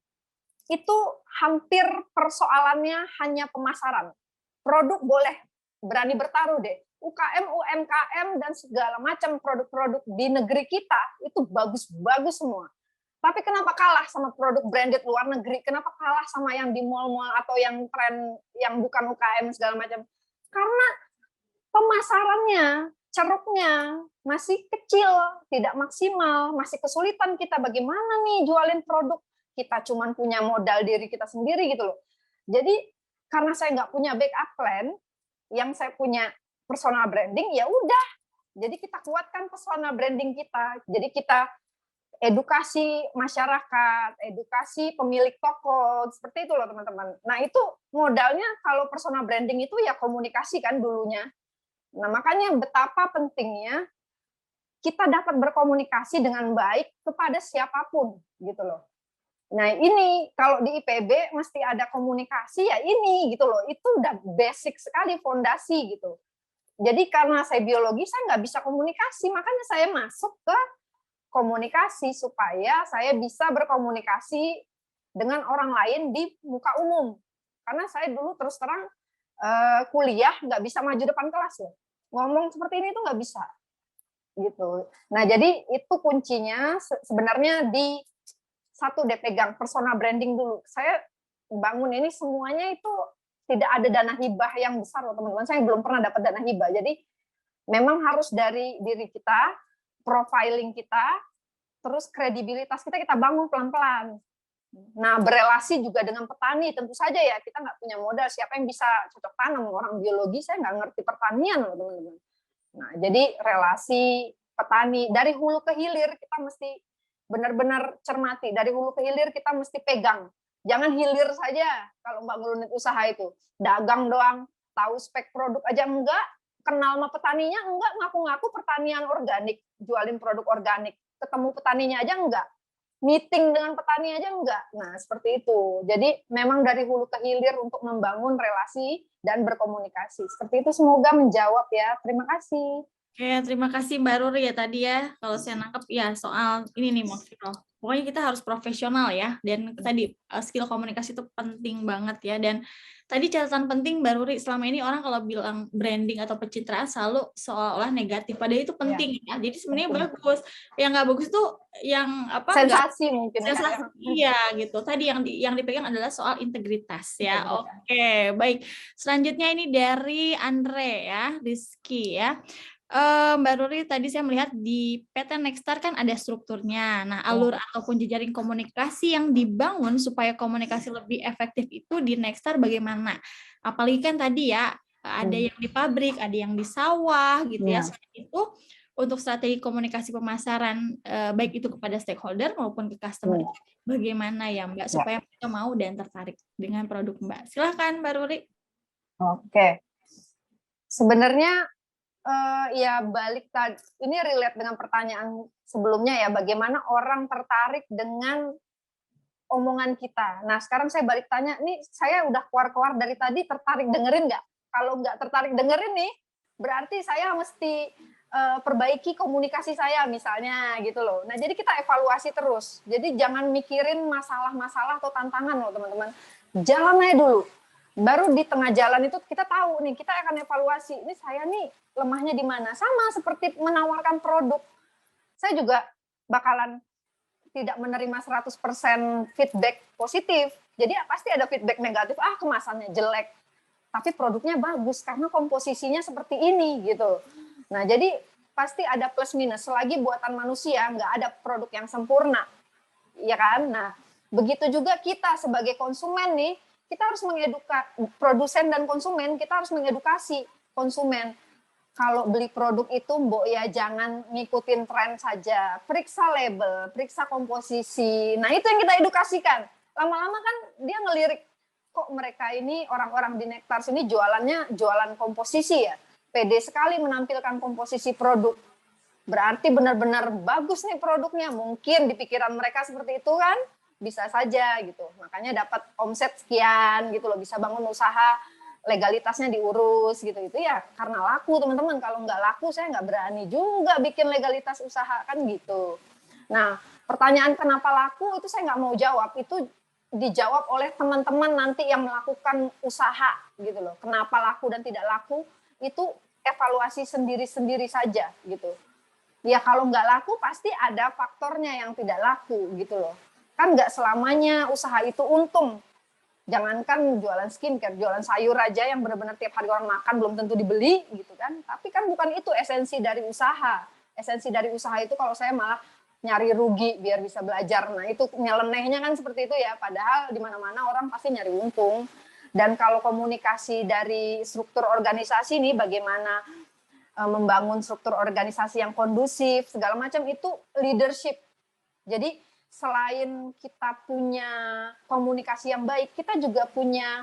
itu hampir persoalannya hanya pemasaran. Produk boleh berani bertaruh deh. UKM, UMKM, dan segala macam produk-produk di negeri kita itu bagus-bagus semua. Tapi kenapa kalah sama produk branded luar negeri? Kenapa kalah sama yang di mall-mall atau yang tren yang bukan UKM segala macam? Karena pemasarannya, ceruknya masih kecil, tidak maksimal, masih kesulitan kita bagaimana nih jualin produk. Kita cuma punya modal diri kita sendiri gitu loh. Jadi karena saya nggak punya backup plan, yang saya punya personal branding, ya udah. Jadi kita kuatkan personal branding kita. Jadi kita edukasi masyarakat, edukasi pemilik toko, seperti itu loh teman-teman. Nah itu modalnya kalau personal branding itu ya komunikasi kan dulunya. Nah makanya betapa pentingnya kita dapat berkomunikasi dengan baik kepada siapapun gitu loh. Nah ini kalau di IPB mesti ada komunikasi ya ini gitu loh, itu udah basic sekali, fondasi gitu. Jadi karena saya biologi saya nggak bisa komunikasi, makanya saya masuk ke komunikasi supaya saya bisa berkomunikasi dengan orang lain di muka umum. Karena saya dulu terus terang kuliah nggak bisa maju depan kelas loh, ngomong seperti ini tuh nggak bisa gitu. Nah jadi itu kuncinya sebenarnya di satu deh, pegang personal branding dulu. Saya bangun ini semuanya itu tidak ada dana hibah yang besar loh teman-teman. Saya belum pernah dapat dana hibah. Jadi memang harus dari diri kita, profiling kita, terus kredibilitas kita bangun pelan-pelan. Nah berelasi juga dengan petani tentu saja ya, kita nggak punya modal. Siapa yang bisa cocok tanam? Orang biologi saya nggak ngerti pertanian loh teman-teman. Nah jadi relasi petani dari hulu ke hilir kita mesti benar-benar cermati, dari hulu ke hilir kita mesti pegang. Jangan hilir saja kalau Mbak ngelunit usaha itu. Dagang doang, tahu spek produk aja enggak, kenal sama petaninya enggak, ngaku-ngaku pertanian organik, jualin produk organik. Ketemu petaninya aja enggak. Meeting dengan petani aja enggak. Nah, seperti itu. Jadi memang dari hulu ke hilir untuk membangun relasi dan berkomunikasi. Seperti itu, semoga menjawab ya. Terima kasih.
Oke, terima kasih Mbak Ruri ya tadi ya. Kalau saya nangkep ya soal ini nih Mas Viro. Pokoknya kita harus profesional ya. Dan tadi skill komunikasi itu penting banget ya. Dan tadi catatan penting Mbak Ruri, selama ini orang kalau bilang branding atau pencitraan selalu seolah-olah negatif. Padahal itu penting ya. Jadi sebenarnya bagus. Yang nggak bagus tuh yang apa?
Sensasi mungkin.
Sensasi, iya gitu. Tadi yang dipegang adalah soal integritas ya. Oke, baik. Selanjutnya ini dari Andre ya, Rizky ya. Mbak Ruri, tadi saya melihat di PT Nexstar kan ada strukturnya. Nah, alur ataupun jejaring komunikasi yang dibangun supaya komunikasi lebih efektif itu di Nexstar bagaimana? Apalagi kan tadi ya, ada yang di pabrik, ada yang di sawah gitu ya. Selain itu, untuk strategi komunikasi pemasaran, baik itu kepada stakeholder maupun ke customer, bagaimana ya Mbak, supaya mereka mau dan tertarik dengan produk Mbak? Silahkan Mbak Ruri.
Oke. Sebenarnya ya balik tadi, ini relate dengan pertanyaan sebelumnya ya, bagaimana orang tertarik dengan omongan kita. Nah sekarang saya balik tanya, nih saya udah keluar-keluar dari tadi, tertarik dengerin nggak? Kalau nggak tertarik dengerin nih, berarti saya mesti perbaiki komunikasi saya misalnya gitu loh. Nah jadi kita evaluasi terus, jadi jangan mikirin masalah-masalah atau tantangan loh teman-teman, jalan aja dulu. Baru di tengah jalan itu kita tahu nih, kita akan evaluasi, ini saya nih lemahnya di mana. Sama seperti menawarkan produk. Saya juga bakalan tidak menerima 100% feedback positif. Jadi pasti ada feedback negatif, kemasannya jelek. Tapi produknya bagus karena komposisinya seperti ini gitu. Nah, jadi pasti ada plus minus. Selagi buatan manusia, nggak ada produk yang sempurna. Ya kan? Nah, begitu juga kita sebagai konsumen nih, kita harus mengedukasi produsen dan konsumen, kita harus mengedukasi konsumen. kalau beli produk itu Mbok ya jangan ngikutin tren saja. Periksa label, periksa komposisi. Nah, itu yang kita edukasikan. Lama-lama kan dia ngelirik, kok mereka ini orang-orang di Nectars ini jualannya jualan komposisi ya. Pede sekali menampilkan komposisi produk. Berarti benar-benar bagus nih produknya. Mungkin di pikiran mereka seperti itu kan, bisa saja gitu. Makanya dapat omset sekian gitu loh, bisa bangun usaha, legalitasnya diurus gitu. Itu ya karena laku teman-teman. Kalau nggak laku saya nggak berani juga bikin legalitas usaha kan gitu. Nah, pertanyaan kenapa laku itu saya nggak mau jawab. Itu dijawab oleh teman-teman nanti yang melakukan usaha gitu loh. Kenapa laku dan tidak laku itu evaluasi sendiri-sendiri saja gitu. Ya kalau nggak laku pasti ada faktornya yang tidak laku gitu loh. Kan nggak selamanya usaha itu untung. Jangankan jualan skincare, jualan sayur aja yang benar-benar tiap hari orang makan belum tentu dibeli gitu kan. Tapi kan bukan itu esensi dari usaha. Esensi dari usaha itu kalau saya malah nyari rugi biar bisa belajar. Nah itu nyelenehnya kan seperti itu ya. Padahal di mana-mana orang pasti nyari untung. Dan kalau komunikasi dari struktur organisasi nih bagaimana membangun struktur organisasi yang kondusif, segala macam itu leadership. Jadi selain kita punya komunikasi yang baik, kita juga punya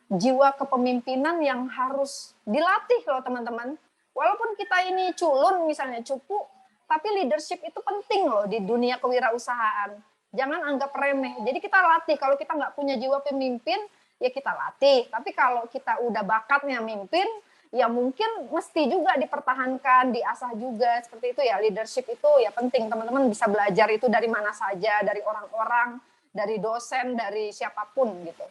jiwa kepemimpinan yang harus dilatih loh teman-teman. Walaupun kita ini culun misalnya cupu, tapi leadership itu penting loh di dunia kewirausahaan. Jangan anggap remeh. Jadi kita latih. Kalau kita nggak punya jiwa pemimpin, ya kita latih. Tapi kalau kita udah bakatnya mimpin, ya mungkin mesti juga dipertahankan, diasah juga. Seperti itu ya, leadership itu ya penting. Teman-teman bisa belajar itu dari mana saja, dari orang-orang, dari dosen, dari siapapun gitu.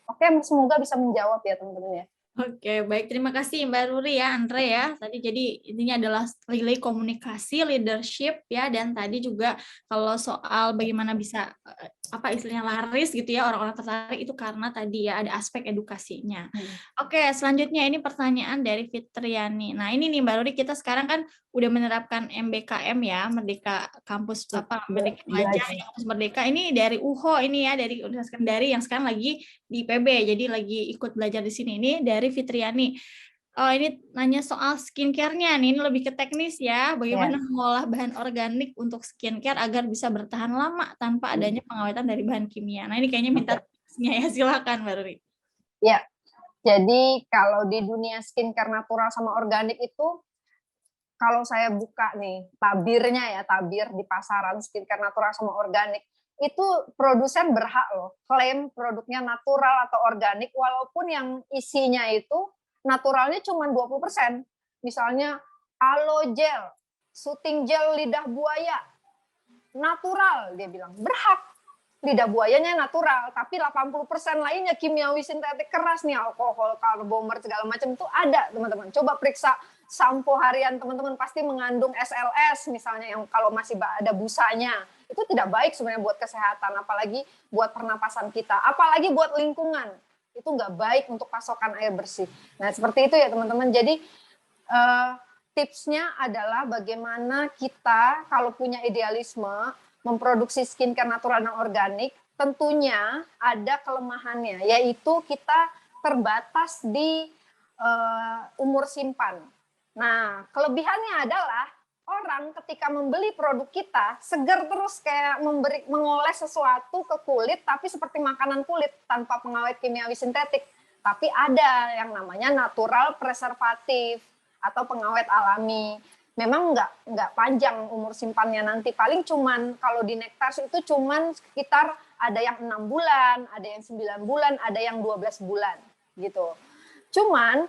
Oke, semoga bisa menjawab ya teman-teman ya.
Oke, baik. Terima kasih Mbak Ruri ya, Andre ya. Tadi jadi intinya adalah relay komunikasi, leadership ya, dan tadi juga kalau soal bagaimana bisa apa istilahnya laris gitu ya, orang-orang tertarik itu karena tadi ya ada aspek edukasinya. Oke, selanjutnya ini pertanyaan dari Fitriani. Nah, ini nih Mbak Ruri, kita sekarang kan udah menerapkan MBKM ya, Merdeka Kampus apa Merdeka Belajar, Kampus Merdeka ini dari UHO ini ya, dari Universitas Kendari yang sekarang lagi di IPB, jadi lagi ikut belajar di sini. Ini dari Fitriani. Oh, ini nanya soal skincare-nya nih, ini lebih ke teknis ya. Bagaimana mengolah bahan organik untuk skincare agar bisa bertahan lama tanpa adanya pengawetan dari bahan kimia. Nah, ini kayaknya minta tipsnya ya, silakan Mbak Ruri.
Ya, jadi kalau di dunia skincare natural sama organik itu, kalau saya buka nih tabirnya ya, tabir di pasaran skincare natural sama organik, itu produsen berhak loh klaim produknya natural atau organik walaupun yang isinya itu naturalnya cuma 20%. Misalnya aloe gel, shooting gel lidah buaya, natural dia bilang. Berhak. Lidah buayanya natural, tapi 80% lainnya kimiawi sintetik keras nih, alkohol, karbomer, segala macam itu ada, teman-teman. Coba periksa sampo harian teman-teman pasti mengandung SLS misalnya yang kalau masih ada busanya. Itu tidak baik sebenarnya buat kesehatan, apalagi buat pernapasan kita, apalagi buat lingkungan. Itu nggak baik untuk pasokan air bersih. Nah, seperti itu ya teman-teman. Jadi tipsnya adalah bagaimana kita kalau punya idealisme memproduksi skincare natural dan organik, tentunya ada kelemahannya, yaitu kita terbatas di umur simpan. Nah, kelebihannya adalah orang ketika membeli produk kita segar terus kayak mengoles sesuatu ke kulit, tapi seperti makanan kulit tanpa pengawet kimiawi sintetik. Tapi ada yang namanya natural preservatif atau pengawet alami. Memang nggak panjang umur simpannya nanti, paling cuman kalau di Nectars itu cuman sekitar ada yang 6 bulan, ada yang 9 bulan, ada yang 12 bulan gitu. Cuman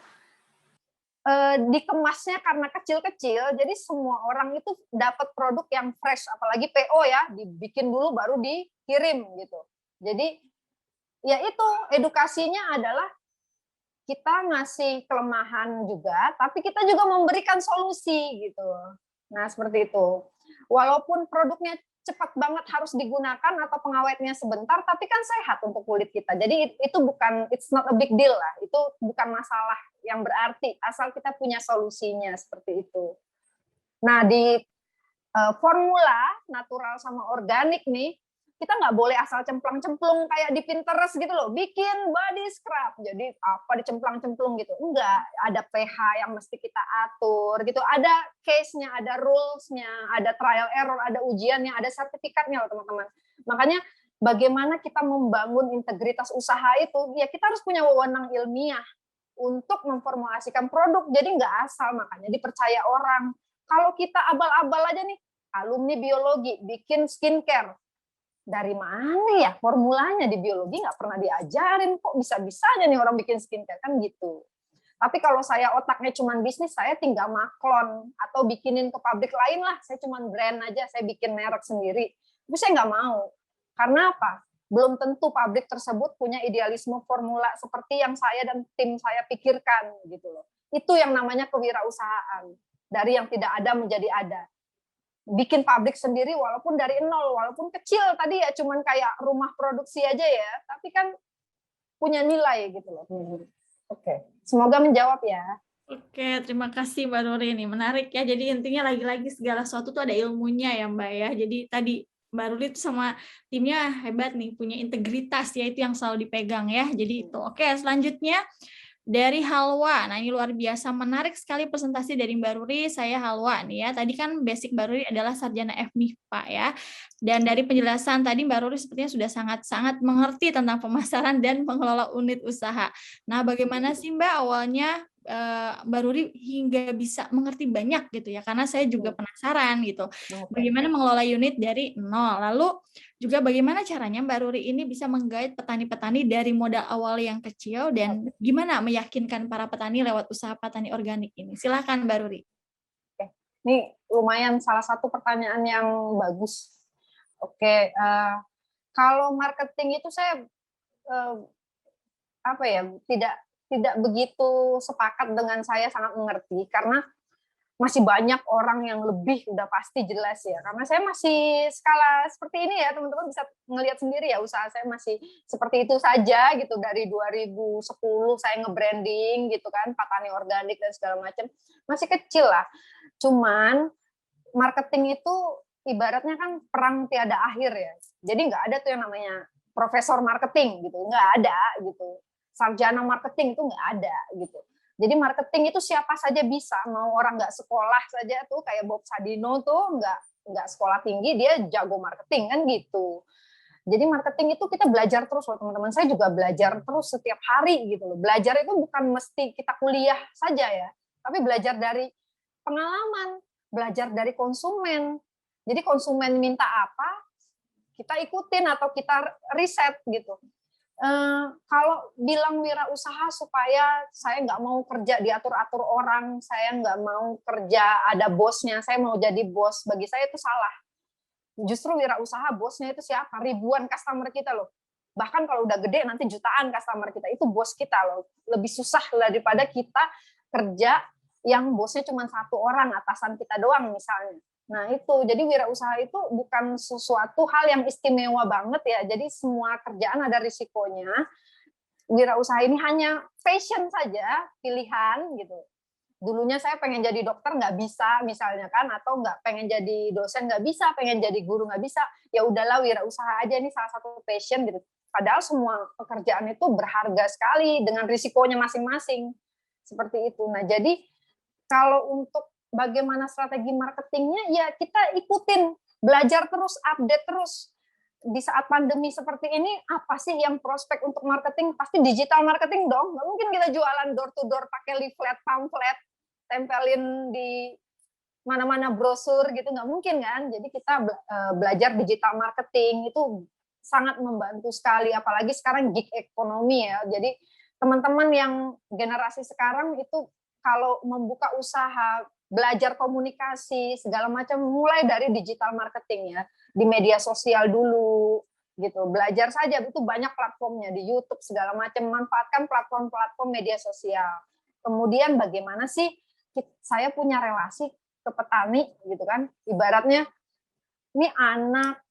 dikemasnya karena kecil-kecil, jadi semua orang itu dapat produk yang fresh, apalagi PO ya, dibikin dulu baru dikirim gitu. Jadi ya itu edukasinya adalah kita ngasih kelemahan juga, tapi kita juga memberikan solusi gitu. Nah, seperti itu. Walaupun produknya cepat banget harus digunakan atau pengawetnya sebentar, tapi kan sehat untuk kulit kita. Jadi itu bukan, it's not a big deal lah. Itu bukan masalah yang berarti, asal kita punya solusinya seperti itu. Nah, di formula natural sama organik nih, kita nggak boleh asal cemplang-cemplung kayak di Pinterest gitu loh, bikin body scrub, jadi apa dicemplang-cemplung gitu, enggak, ada pH yang mesti kita atur gitu, ada case-nya, ada rules-nya, ada trial error, ada ujiannya, ada sertifikatnya loh teman-teman. Makanya bagaimana kita membangun integritas usaha itu, ya kita harus punya wewenang ilmiah untuk memformulasikan produk, jadi nggak asal, makanya dipercaya orang. Kalau kita abal-abal aja nih, alumni biologi bikin skincare, dari mana ya formulanya, di biologi nggak pernah diajarin, kok bisa-bisanya nih orang bikin skincare, kan gitu. Tapi kalau saya otaknya cuma bisnis, saya tinggal maklon atau bikinin ke pabrik lain lah, saya cuma brand aja, saya bikin merek sendiri. Tapi saya nggak mau. Karena apa? Belum tentu pabrik tersebut punya idealisme formula seperti yang saya dan tim saya pikirkan gitu loh. Itu yang namanya kewirausahaan. Dari yang tidak ada menjadi ada. Bikin pabrik sendiri walaupun dari nol, walaupun kecil tadi ya cuman kayak rumah produksi aja ya, tapi kan punya nilai gitu loh. Oke, semoga menjawab ya.
Oke, terima kasih Mbak Nuri, ini menarik ya. Jadi intinya lagi-lagi segala sesuatu tuh ada ilmunya ya Mbak ya. Jadi tadi Mbak Nuri itu sama timnya hebat nih, punya integritas ya, itu yang selalu dipegang ya. Jadi itu. Oke, selanjutnya dari Halwa. Nah, ini luar biasa menarik sekali presentasi dari Mbak Ruri. Saya Halwa nih ya. Tadi kan basic Mbak Ruri adalah sarjana FMIPA ya. Dan dari penjelasan tadi Mbak Ruri sepertinya sudah sangat-sangat mengerti tentang pemasaran dan pengelola unit usaha. Nah, bagaimana sih Mbak awalnya Mbak Ruri hingga bisa mengerti banyak gitu ya? Karena saya juga penasaran gitu. Bagaimana mengelola unit dari nol. Lalu juga bagaimana caranya Mbak Ruri ini bisa menggait petani-petani dari modal awal yang kecil dan gimana meyakinkan para petani lewat usaha petani organik ini? Silakan Mbak Ruri.
Oke, ini lumayan salah satu pertanyaan yang bagus. Oke, kalau marketing itu saya apa ya, tidak begitu sepakat dengan saya, sangat mengerti karena masih banyak orang yang lebih udah pasti jelas ya, karena saya masih skala seperti ini ya, teman-teman bisa ngelihat sendiri ya, usaha saya masih seperti itu saja gitu, dari 2010 saya nge-branding gitu kan, petani organik dan segala macam, masih kecil lah. Cuman marketing itu ibaratnya kan perang tiada akhir ya, jadi nggak ada tuh yang namanya profesor marketing gitu, nggak ada gitu, sarjana marketing itu nggak ada gitu. Jadi marketing itu siapa saja bisa, mau orang nggak sekolah saja tuh kayak Bob Sadino tuh nggak sekolah tinggi dia jago marketing kan gitu. Jadi marketing itu kita belajar terus loh teman-teman. Saya juga belajar terus setiap hari gitu loh. Belajar itu bukan mesti kita kuliah saja ya, tapi belajar dari pengalaman, belajar dari konsumen. Jadi konsumen minta apa, kita ikutin atau kita riset gitu. Kalau bilang wirausaha supaya saya nggak mau kerja diatur-atur orang, saya nggak mau kerja ada bosnya, saya mau jadi bos, bagi saya itu salah. Justru wirausaha bosnya itu siapa? Ribuan customer kita loh. Bahkan kalau udah gede nanti jutaan customer kita, itu bos kita loh. Lebih susah daripada kita kerja yang bosnya cuma satu orang, atasan kita doang misalnya. Nah itu, jadi wirausaha itu bukan sesuatu hal yang istimewa banget ya, jadi semua kerjaan ada risikonya. Wirausaha ini hanya passion saja, pilihan gitu. Dulunya saya pengen jadi dokter nggak bisa misalnya kan, atau nggak pengen jadi dosen nggak bisa, pengen jadi guru nggak bisa, ya udahlah wirausaha aja, ini salah satu passion gitu. Padahal semua pekerjaan itu berharga sekali dengan risikonya masing-masing, seperti itu. Nah jadi kalau untuk bagaimana strategi marketingnya, ya kita ikutin, belajar terus, update terus. Di saat pandemi seperti ini, apa sih yang prospek untuk marketing? Pasti digital marketing dong. Nggak mungkin kita jualan door to door pakai leaflet, pamflet, tempelin di mana-mana brosur gitu, nggak mungkin kan? Jadi kita belajar digital marketing itu sangat membantu sekali, apalagi sekarang gig ekonomi ya. Jadi teman-teman yang generasi sekarang itu kalau membuka usaha, belajar komunikasi segala macam, mulai dari digital marketing ya, di media sosial dulu gitu, belajar saja, itu banyak platformnya di YouTube segala macam, manfaatkan platform-platform media sosial. Kemudian bagaimana sih saya punya relasi ke petani gitu kan, ibaratnya ini anak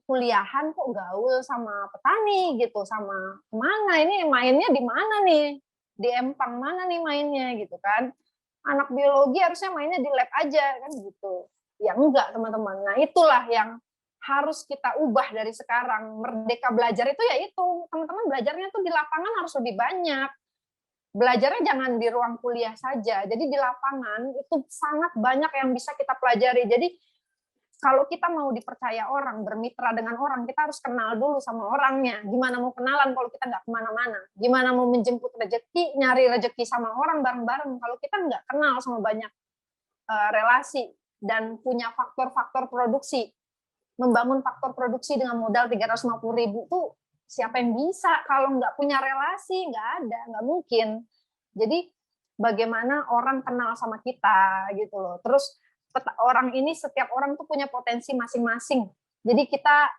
kuliahan kok gaul sama petani gitu, sama kemana ini mainnya di mana nih, di empang mana nih mainnya gitu kan. Anak biologi harusnya mainnya di lab aja kan gitu. Ya enggak teman-teman. Nah itulah yang harus kita ubah dari sekarang. Merdeka belajar itu ya itu, teman-teman belajarnya tuh di lapangan harus lebih banyak. Belajarnya jangan di ruang kuliah saja. Jadi di lapangan itu sangat banyak yang bisa kita pelajari. Jadi kalau kita mau dipercaya orang, bermitra dengan orang, kita harus kenal dulu sama orangnya. Gimana mau kenalan kalau kita nggak kemana-mana? Gimana mau menjemput rezeki, nyari rezeki sama orang bareng-bareng kalau kita nggak kenal sama banyak relasi dan punya faktor-faktor produksi. Membangun faktor produksi dengan modal 350.000 tuh siapa yang bisa kalau nggak punya relasi? Nggak ada, nggak mungkin. Jadi bagaimana orang kenal sama kita gitu loh. Terus orang ini, setiap orang tuh punya potensi masing-masing. Jadi kita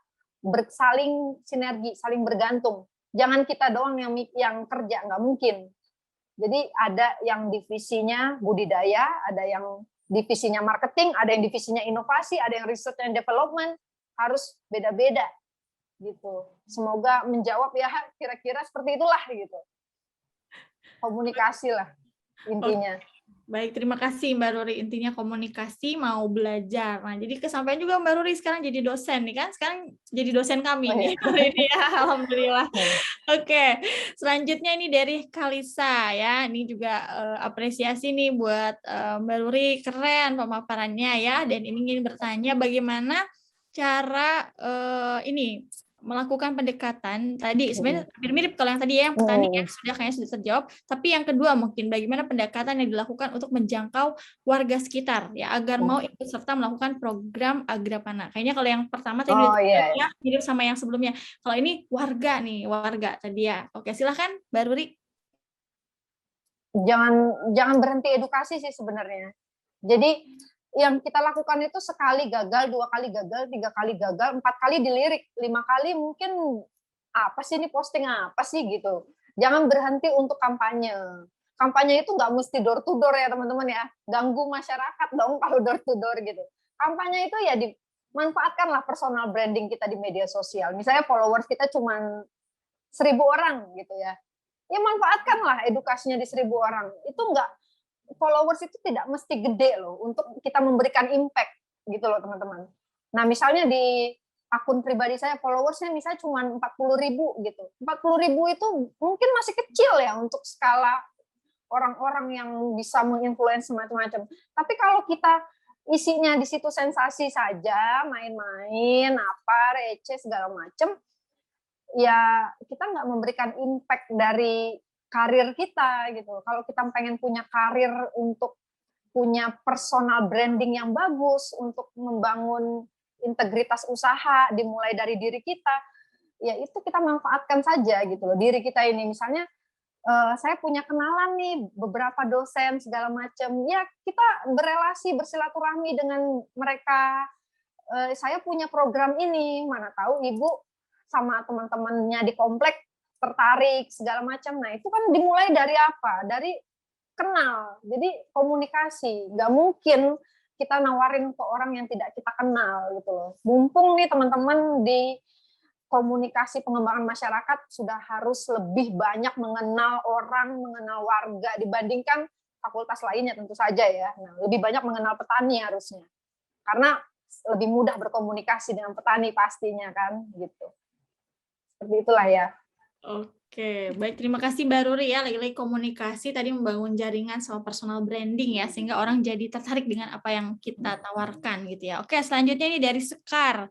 saling sinergi, saling bergantung. Jangan kita doang yang kerja, nggak mungkin. Jadi ada yang divisinya budidaya, ada yang divisinya marketing, ada yang divisinya inovasi, ada yang research and development, harus beda-beda gitu. Semoga menjawab ya, kira-kira seperti itulah gitu. Komunikasi lah intinya.
Baik, terima kasih Mbak Ruri. Intinya komunikasi, mau belajar. Nah, jadi kesampaian juga Mbak Ruri sekarang jadi dosen nih kan? Sekarang jadi dosen kami nih hari ini ya, alhamdulillah. Oke, selanjutnya ini dari Kalisa ya. Ini juga apresiasi nih buat Mbak Ruri, keren pemaparannya ya. Dan ini ingin bertanya bagaimana cara ini melakukan pendekatan tadi sebenarnya mirip kalau yang tadi ya, yang petani ya kayaknya sudah terjawab, tapi yang kedua mungkin bagaimana pendekatan yang dilakukan untuk menjangkau warga sekitar ya agar mau ikut serta melakukan program Agrapana. Kayaknya kalau yang pertama tadi ya mirip sama yang sebelumnya. Kalau ini warga tadi ya. Oke, silakan Mbak Ruri.
Jangan berhenti edukasi sih sebenarnya. Jadi yang kita lakukan itu sekali gagal, 2 kali gagal, 3 kali gagal, 4 kali dilirik, 5 kali mungkin apa sih ini posting apa sih gitu. Jangan berhenti untuk kampanye. Kampanye itu nggak mesti door to door ya teman-teman ya. Ganggu masyarakat dong kalau door to door gitu. Kampanye itu ya dimanfaatkanlah personal branding kita di media sosial. Misalnya followers kita cuma 1.000 orang gitu ya. Ya manfaatkanlah edukasinya di 1.000 orang. Itu nggak, followers itu tidak mesti gede loh untuk kita memberikan impact gitu loh teman-teman. Nah misalnya di akun pribadi saya followersnya misalnya cuma 40.000 gitu. 40.000 itu mungkin masih kecil ya untuk skala orang-orang yang bisa menginfluence macam-macam. Tapi kalau kita isinya di situ sensasi saja, main-main, apa, receh segala macam, ya kita nggak memberikan impact dari karir kita gitu. Kalau kita pengen punya karir untuk punya personal branding yang bagus, untuk membangun integritas usaha dimulai dari diri kita, ya itu kita manfaatkan saja gitu loh diri kita ini. Misalnya saya punya kenalan nih beberapa dosen segala macam, ya kita berelasi bersilaturahmi dengan mereka. Saya punya program ini, mana tahu ibu sama teman-temannya di komplek tertarik segala macam. Nah itu kan dimulai dari apa? Dari kenal. Jadi komunikasi. Nggak mungkin kita nawarin ke orang yang tidak kita kenal gitu loh. Mumpung nih teman-teman di komunikasi pengembangan masyarakat sudah harus lebih banyak mengenal orang, mengenal warga dibandingkan fakultas lainnya tentu saja ya. Nah, lebih banyak mengenal petani harusnya. Karena lebih mudah berkomunikasi dengan petani pastinya kan gitu. Seperti itulah ya.
Oke, baik, terima kasih Mbak Ruri ya, lagi-lagi komunikasi tadi membangun jaringan sama personal branding ya, sehingga orang jadi tertarik dengan apa yang kita tawarkan gitu ya. Oke, selanjutnya ini dari Sekar.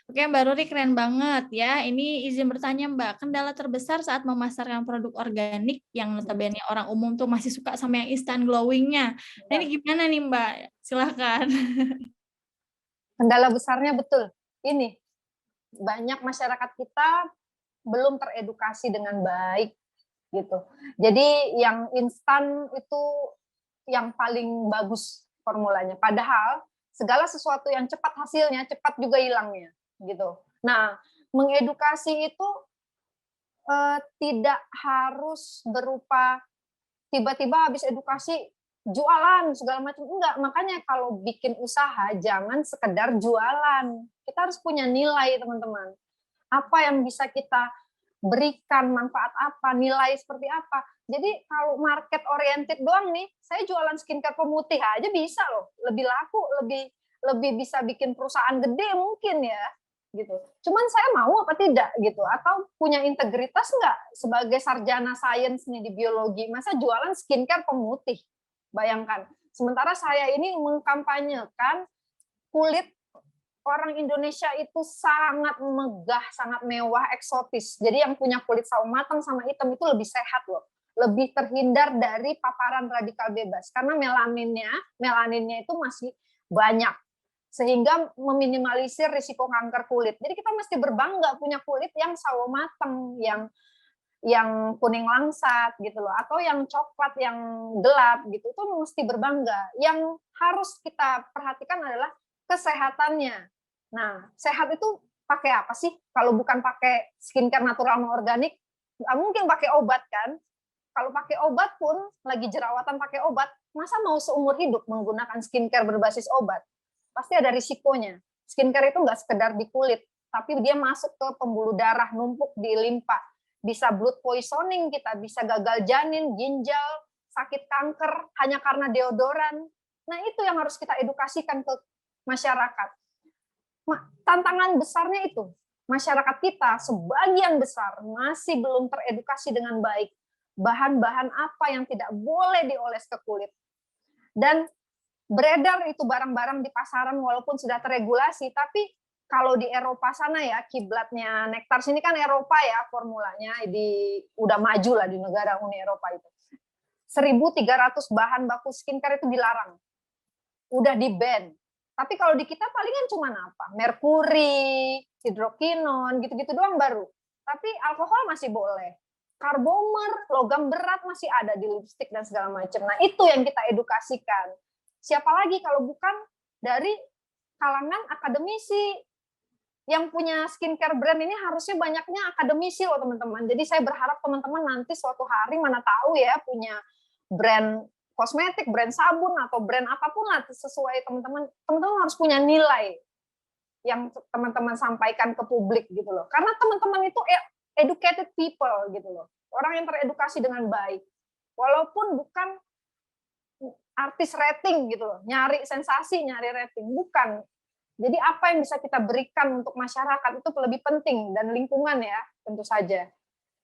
Oke Mbak Ruri, keren banget ya. Ini izin bertanya Mbak, kendala terbesar saat memasarkan produk organik yang notabene orang umum tuh masih suka sama yang instant glowing-nya. Nah ini gimana nih Mbak? Silahkan.
Kendala besarnya betul, ini banyak masyarakat kita belum teredukasi dengan baik gitu. Jadi yang instan itu yang paling bagus formulanya. Padahal segala sesuatu yang cepat hasilnya, cepat juga hilangnya gitu. Nah, mengedukasi itu tidak harus berupa tiba-tiba habis edukasi jualan segala macam, enggak. Makanya kalau bikin usaha jangan sekedar jualan. Kita harus punya nilai, teman-teman. Apa yang bisa kita berikan, manfaat apa, nilai seperti apa. Jadi kalau market oriented doang nih, saya jualan skincare pemutih aja bisa loh, lebih laku, lebih bisa bikin perusahaan gede mungkin ya. gitu. Cuman saya mau apa tidak gitu, atau punya integritas nggak sebagai sarjana sains nih di biologi, masa jualan skincare pemutih, bayangkan. Sementara saya ini mengkampanyekan kulit orang Indonesia itu sangat megah, sangat mewah, eksotis. Jadi yang punya kulit sawo matang sama hitam itu lebih sehat loh. Lebih terhindar dari paparan radikal bebas. Karena melaninnya itu masih banyak. Sehingga meminimalisir risiko kanker kulit. Jadi kita mesti berbangga punya kulit yang sawo matang, yang kuning langsat gitu loh, atau yang coklat yang gelap gitu. Itu mesti berbangga. Yang harus kita perhatikan adalah kesehatannya. Nah, sehat itu pakai apa sih? Kalau bukan pakai skincare natural non organik, nggak mungkin pakai obat kan? Kalau pakai obat pun, lagi jerawatan pakai obat, masa mau seumur hidup menggunakan skincare berbasis obat? Pasti ada risikonya. Skincare itu nggak sekedar di kulit, tapi dia masuk ke pembuluh darah, numpuk di limpa. Bisa blood poisoning kita, bisa gagal janin, ginjal, sakit kanker, hanya karena deodoran. Nah, itu yang harus kita edukasikan ke masyarakat. Tantangan besarnya itu, masyarakat kita sebagian besar masih belum teredukasi dengan baik. Bahan-bahan apa yang tidak boleh dioles ke kulit. Dan beredar itu barang-barang di pasaran walaupun sudah teregulasi, tapi kalau di Eropa sana ya, kiblatnya Nectar sini kan Eropa ya formulanya, udah maju lah di negara Uni Eropa itu. 1.300 bahan baku skincare itu dilarang. Udah di-ban. Tapi kalau di kita palingan cuma apa? Merkuri, hidrokinon, gitu-gitu doang baru. Tapi alkohol masih boleh. Karbomer, logam berat masih ada di lipstik dan segala macam. Nah, itu yang kita edukasikan. Siapa lagi kalau bukan dari kalangan akademisi. Yang punya skincare brand ini harusnya banyaknya akademisi loh teman-teman. Jadi saya berharap teman-teman nanti suatu hari mana tahu ya punya brand kosmetik, brand sabun atau brand apapun lah sesuai teman-teman. Teman-teman harus punya nilai yang teman-teman sampaikan ke publik gitu loh. Karena teman-teman itu educated people gitu loh. Orang yang teredukasi dengan baik. Walaupun bukan artis rating gitu loh. Nyari sensasi, nyari rating, bukan. Jadi apa yang bisa kita berikan untuk masyarakat itu lebih penting, dan lingkungan ya tentu saja.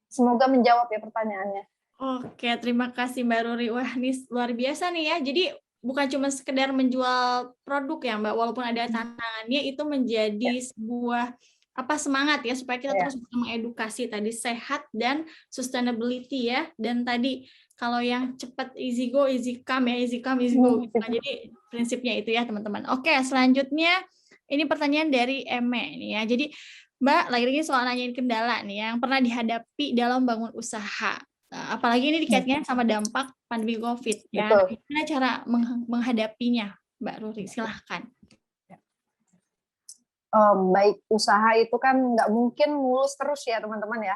Semoga menjawab ya pertanyaannya.
Oke, terima kasih Mbak Ruri. Wah, ini luar biasa nih ya. Jadi bukan cuma sekedar menjual produk ya Mbak, walaupun ada tantangannya itu menjadi sebuah semangat ya supaya kita terus mengedukasi tadi sehat dan sustainability ya. Dan tadi kalau yang cepat easy go, easy come ya, easy come, easy go. Nah, jadi prinsipnya itu ya teman-teman. Oke, selanjutnya ini pertanyaan dari Eme nih ya. Jadi Mbak, lagi-lagi soal nanyain kendala nih yang pernah dihadapi dalam bangun usaha. Nah, apalagi ini dikaitkan sama dampak pandemi COVID ya. Nah, gimana cara menghadapinya, Mbak Ruri? Silahkan.
Baik, usaha itu kan nggak mungkin mulus terus ya teman-teman ya.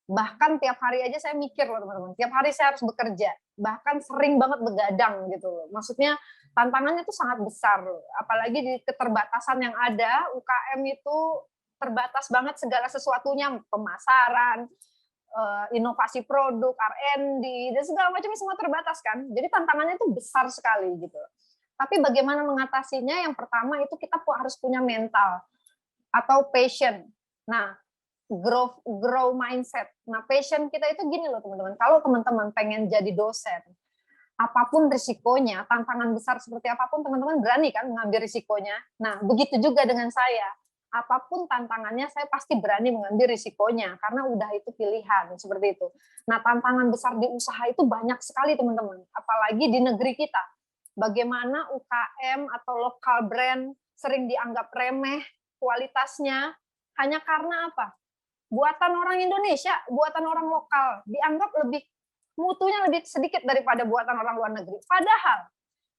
Bahkan tiap hari aja saya mikir loh teman-teman. Tiap hari saya harus bekerja. Bahkan sering banget begadang gitu loh. Maksudnya tantangannya itu sangat besar loh. Apalagi di keterbatasan yang ada, UKM itu terbatas banget segala sesuatunya, pemasaran, inovasi produk, R&D, dan segala macamnya semua terbatas kan. Jadi tantangannya itu besar sekali gitu. Tapi bagaimana mengatasinya? Yang pertama itu kita harus punya mental atau passion. Nah, grow mindset. Nah, passion kita itu gini loh teman-teman. Kalau teman-teman pengen jadi dosen, apapun risikonya, tantangan besar seperti apapun, teman-teman berani kan mengambil risikonya. Nah, begitu juga dengan saya. Apapun tantangannya, saya pasti berani mengambil risikonya, karena udah itu pilihan, seperti itu. Nah, tantangan besar di usaha itu banyak sekali, teman-teman. Apalagi di negeri kita. Bagaimana UKM atau lokal brand sering dianggap remeh kualitasnya, hanya karena apa? Buatan orang Indonesia, buatan orang lokal, dianggap mutunya lebih sedikit daripada buatan orang luar negeri. Padahal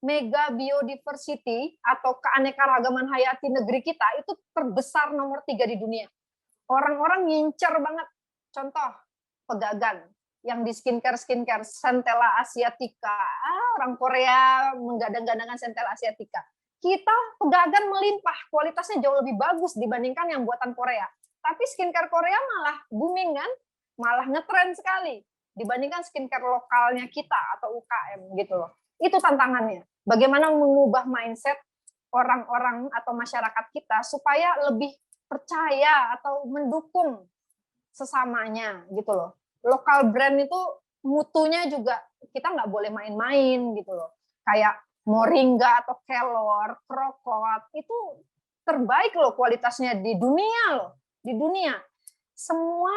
mega biodiversity atau keanekaragaman hayati negeri kita itu terbesar nomor 3 di dunia. Orang-orang ngincer banget. Contoh, pegagan yang di skincare, Centella asiatica. Orang Korea menggadang-gadangkan Centella asiatica. Kita pegagan melimpah, kualitasnya jauh lebih bagus dibandingkan yang buatan Korea. Tapi skincare Korea malah booming kan, malah ngetren sekali dibandingkan skincare lokalnya kita atau UKM gitu loh. Itu tantangannya. Bagaimana mengubah mindset orang-orang atau masyarakat kita supaya lebih percaya atau mendukung sesamanya gitu loh. Lokal brand itu mutunya juga kita nggak boleh main-main gitu loh. Kayak Moringa atau Kelor, Krokot itu terbaik loh kualitasnya di dunia loh, di dunia. Semua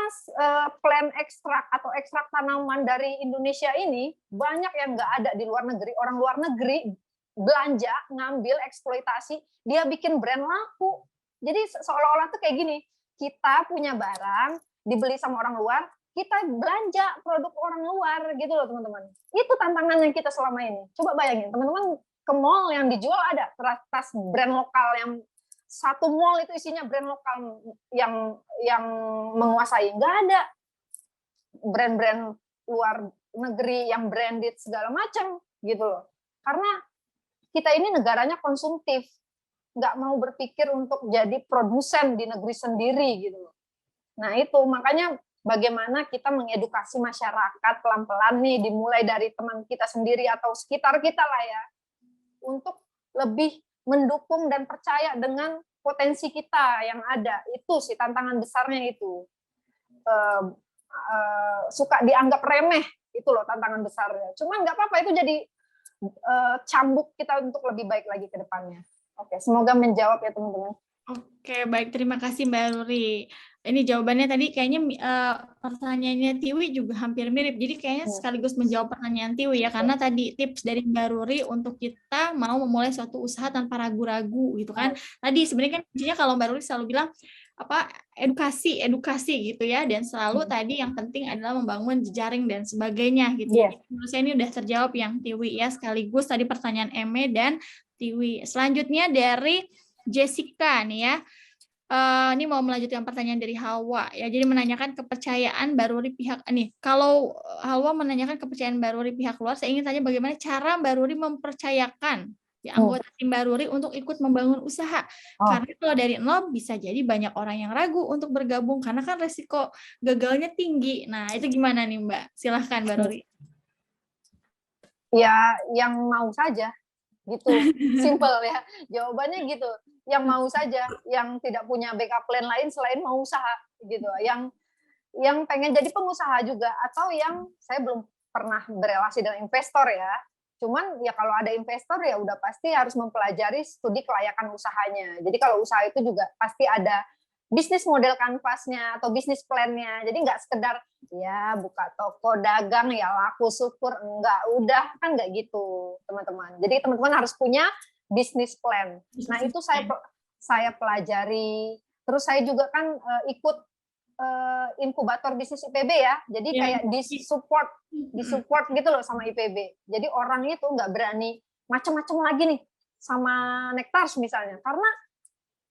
plant ekstrak atau ekstrak tanaman dari Indonesia ini banyak yang nggak ada di luar negeri. Orang luar negeri belanja, ngambil, eksploitasi, dia bikin brand laku. Jadi seolah-olah tuh kayak gini, kita punya barang, dibeli sama orang luar, kita belanja produk orang luar gitu loh teman-teman. Itu tantangannya kita selama ini. Coba bayangin, teman-teman ke mall yang dijual ada tas brand lokal yang satu mall itu isinya brand lokal yang menguasai. Nggak ada brand-brand luar negeri yang branded segala macam gitu loh. Karena kita ini negaranya konsumtif, nggak mau berpikir untuk jadi produsen di negeri sendiri gitu loh. Nah itu makanya bagaimana kita mengedukasi masyarakat pelan-pelan nih, dimulai dari teman kita sendiri atau sekitar kita lah ya, untuk lebih mendukung dan percaya dengan potensi kita yang ada. Itu sih tantangan besarnya itu. Suka dianggap remeh, itu loh tantangan besarnya. Cuma nggak apa-apa, itu jadi cambuk kita untuk lebih baik lagi ke depannya. Oke, semoga menjawab ya teman-teman.
Oke, baik. Terima kasih Mbak Ruri. Ini jawabannya tadi kayaknya pertanyaannya Tiwi juga hampir mirip. Jadi kayaknya sekaligus menjawab pertanyaan Tiwi ya. Karena tadi tips dari Mbak Ruri untuk kita mau memulai suatu usaha tanpa ragu-ragu gitu kan. Tadi sebenarnya kan kuncinya kalau Mbak Ruri selalu bilang edukasi gitu ya, dan selalu tadi yang penting adalah membangun jejaring dan sebagainya gitu. Jadi menurut saya ini udah terjawab yang Tiwi ya, sekaligus tadi pertanyaan Eme dan Tiwi. Selanjutnya dari Jessica nih ya. Ini mau melanjutkan pertanyaan dari Hawa ya. Jadi menanyakan kepercayaan Mbak Ruri pihak nih. Kalau Hawa menanyakan kepercayaan Mbak Ruri pihak luar, saya ingin tanya bagaimana cara Mbak Ruri mempercayakan anggota tim Mbak Ruri untuk ikut membangun usaha. Karena kalau dari nol bisa jadi banyak orang yang ragu untuk bergabung karena kan resiko gagalnya tinggi. Nah, itu gimana nih Mbak? Silahkan Mbak Ruri.
Ya, yang mau saja gitu. Simple ya. Jawabannya gitu. Yang mau saja, yang tidak punya backup plan lain selain mau usaha gitu. Yang pengen jadi pengusaha juga, atau yang saya belum pernah berelasi dengan investor ya. Cuman ya kalau ada investor ya udah pasti harus mempelajari studi kelayakan usahanya. Jadi kalau usaha itu juga pasti ada bisnis model kanvasnya atau bisnis plan-nya. Jadi nggak sekedar ya buka toko dagang ya laku syukur, enggak, udah kan nggak gitu teman-teman. Jadi teman-teman harus punya bisnis plan. Nah itu saya pelajari. Terus saya juga kan ikut inkubator bisnis IPB ya. Jadi kayak disupport gitu loh sama IPB. Jadi orang itu nggak berani macam-macam lagi nih sama Nektars misalnya. Karena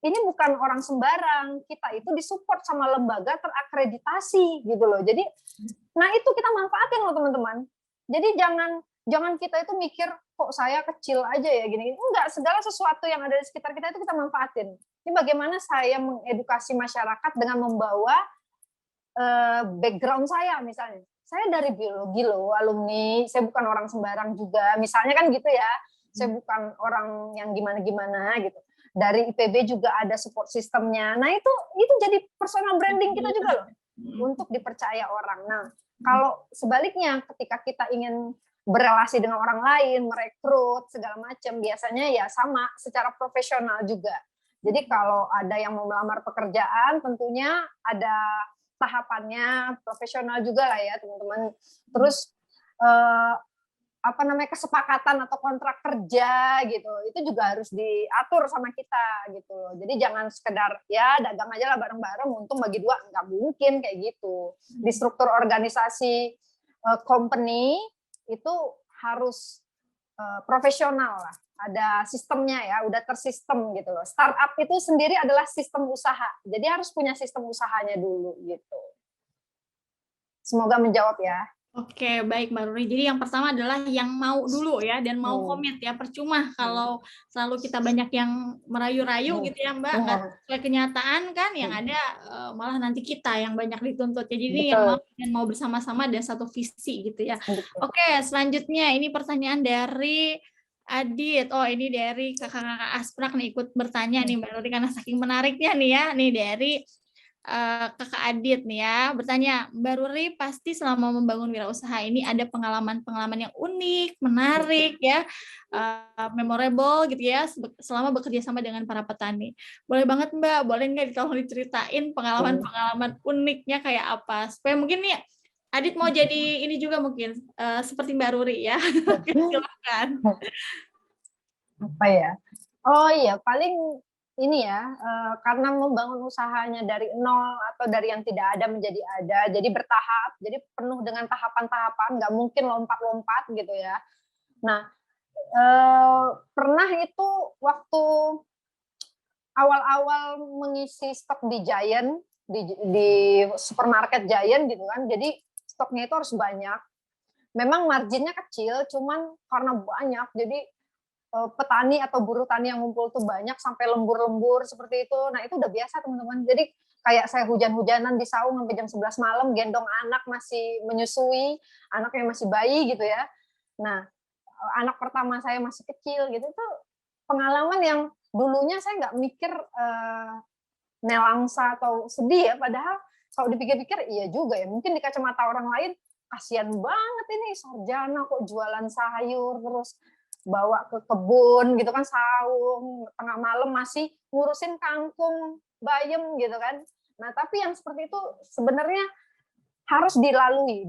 ini bukan orang sembarang. Kita itu disupport sama lembaga terakreditasi gitu loh. Jadi nah itu kita manfaatin loh teman-teman. Jadi jangan kita itu mikir kok saya kecil aja ya gini. Enggak, segala sesuatu yang ada di sekitar kita itu kita manfaatin. Ini bagaimana saya mengedukasi masyarakat dengan membawa background saya misalnya. Saya dari biologi loh, alumni. Saya bukan orang sembarang juga. Misalnya kan gitu ya. Saya bukan orang yang gimana-gimana gitu. Dari IPB juga ada support sistemnya. Nah, itu jadi personal branding kita juga loh. Untuk dipercaya orang. Nah, kalau sebaliknya ketika kita ingin berelasi dengan orang lain, merekrut segala macam, biasanya ya sama secara profesional juga. Jadi kalau ada yang mau melamar pekerjaan, tentunya ada tahapannya profesional juga lah ya teman-teman. Terus kesepakatan atau kontrak kerja gitu, itu juga harus diatur sama kita gitu. Jadi jangan sekedar ya dagang aja lah bareng-bareng, untung bagi dua, nggak mungkin kayak gitu. Di struktur organisasi company itu harus profesional lah, ada sistemnya ya, udah tersistem gitu loh. Startup itu sendiri adalah sistem usaha, jadi harus punya sistem usahanya dulu gitu. Semoga menjawab ya.
Oke, baik Mbak Ruri. Jadi yang pertama adalah yang mau dulu ya, dan mau komit ya. Percuma kalau selalu kita banyak yang merayu-rayu gitu ya Mbak, nggak sesuai kenyataan kan, yang ada malah nanti kita yang banyak dituntut. Jadi ini yang mau dan mau bersama-sama dan satu visi gitu ya. Oke, selanjutnya ini pertanyaan dari Adit, oh ini dari kakak-kakak Asprak nih ikut bertanya nih Mbak Nuri karena saking menariknya nih ya, nih dari kakak Adit nih ya, bertanya, Mbak Nuri pasti selama membangun wirausaha ini ada pengalaman-pengalaman yang unik, menarik ya, memorable gitu ya, selama bekerja sama dengan para petani. Boleh banget Mbak, boleh nggak tolong diceritain pengalaman-pengalaman uniknya kayak apa, supaya mungkin nih Adit mau jadi ini juga mungkin seperti Mbak Ruri ya. Silakan.
Apa ya? Oh iya, paling ini ya, karena membangun usahanya dari nol atau dari yang tidak ada menjadi ada, jadi bertahap, jadi penuh dengan tahapan-tahapan, nggak mungkin lompat-lompat gitu ya. Nah, pernah itu waktu awal-awal mengisi stok di Giant, di supermarket Giant gitu kan, jadi stoknya itu harus banyak. Memang marginnya kecil, cuman karena banyak, jadi petani atau buruh tani yang ngumpul tuh banyak sampai lembur-lembur seperti itu. Nah, itu udah biasa teman-teman. Jadi kayak saya hujan-hujanan di saung sampai jam 11 malam, gendong anak masih menyusui, anaknya masih bayi gitu ya. Nah, anak pertama saya masih kecil gitu, itu pengalaman yang dulunya saya nggak mikir nelangsa atau sedih ya, padahal kalau dipikir-pikir iya juga ya, mungkin di kacamata orang lain kasihan banget ini sarjana kok jualan sayur terus bawa ke kebun gitu kan, saung tengah malam masih ngurusin kangkung bayem gitu kan. Nah tapi yang seperti itu sebenarnya harus dilalui,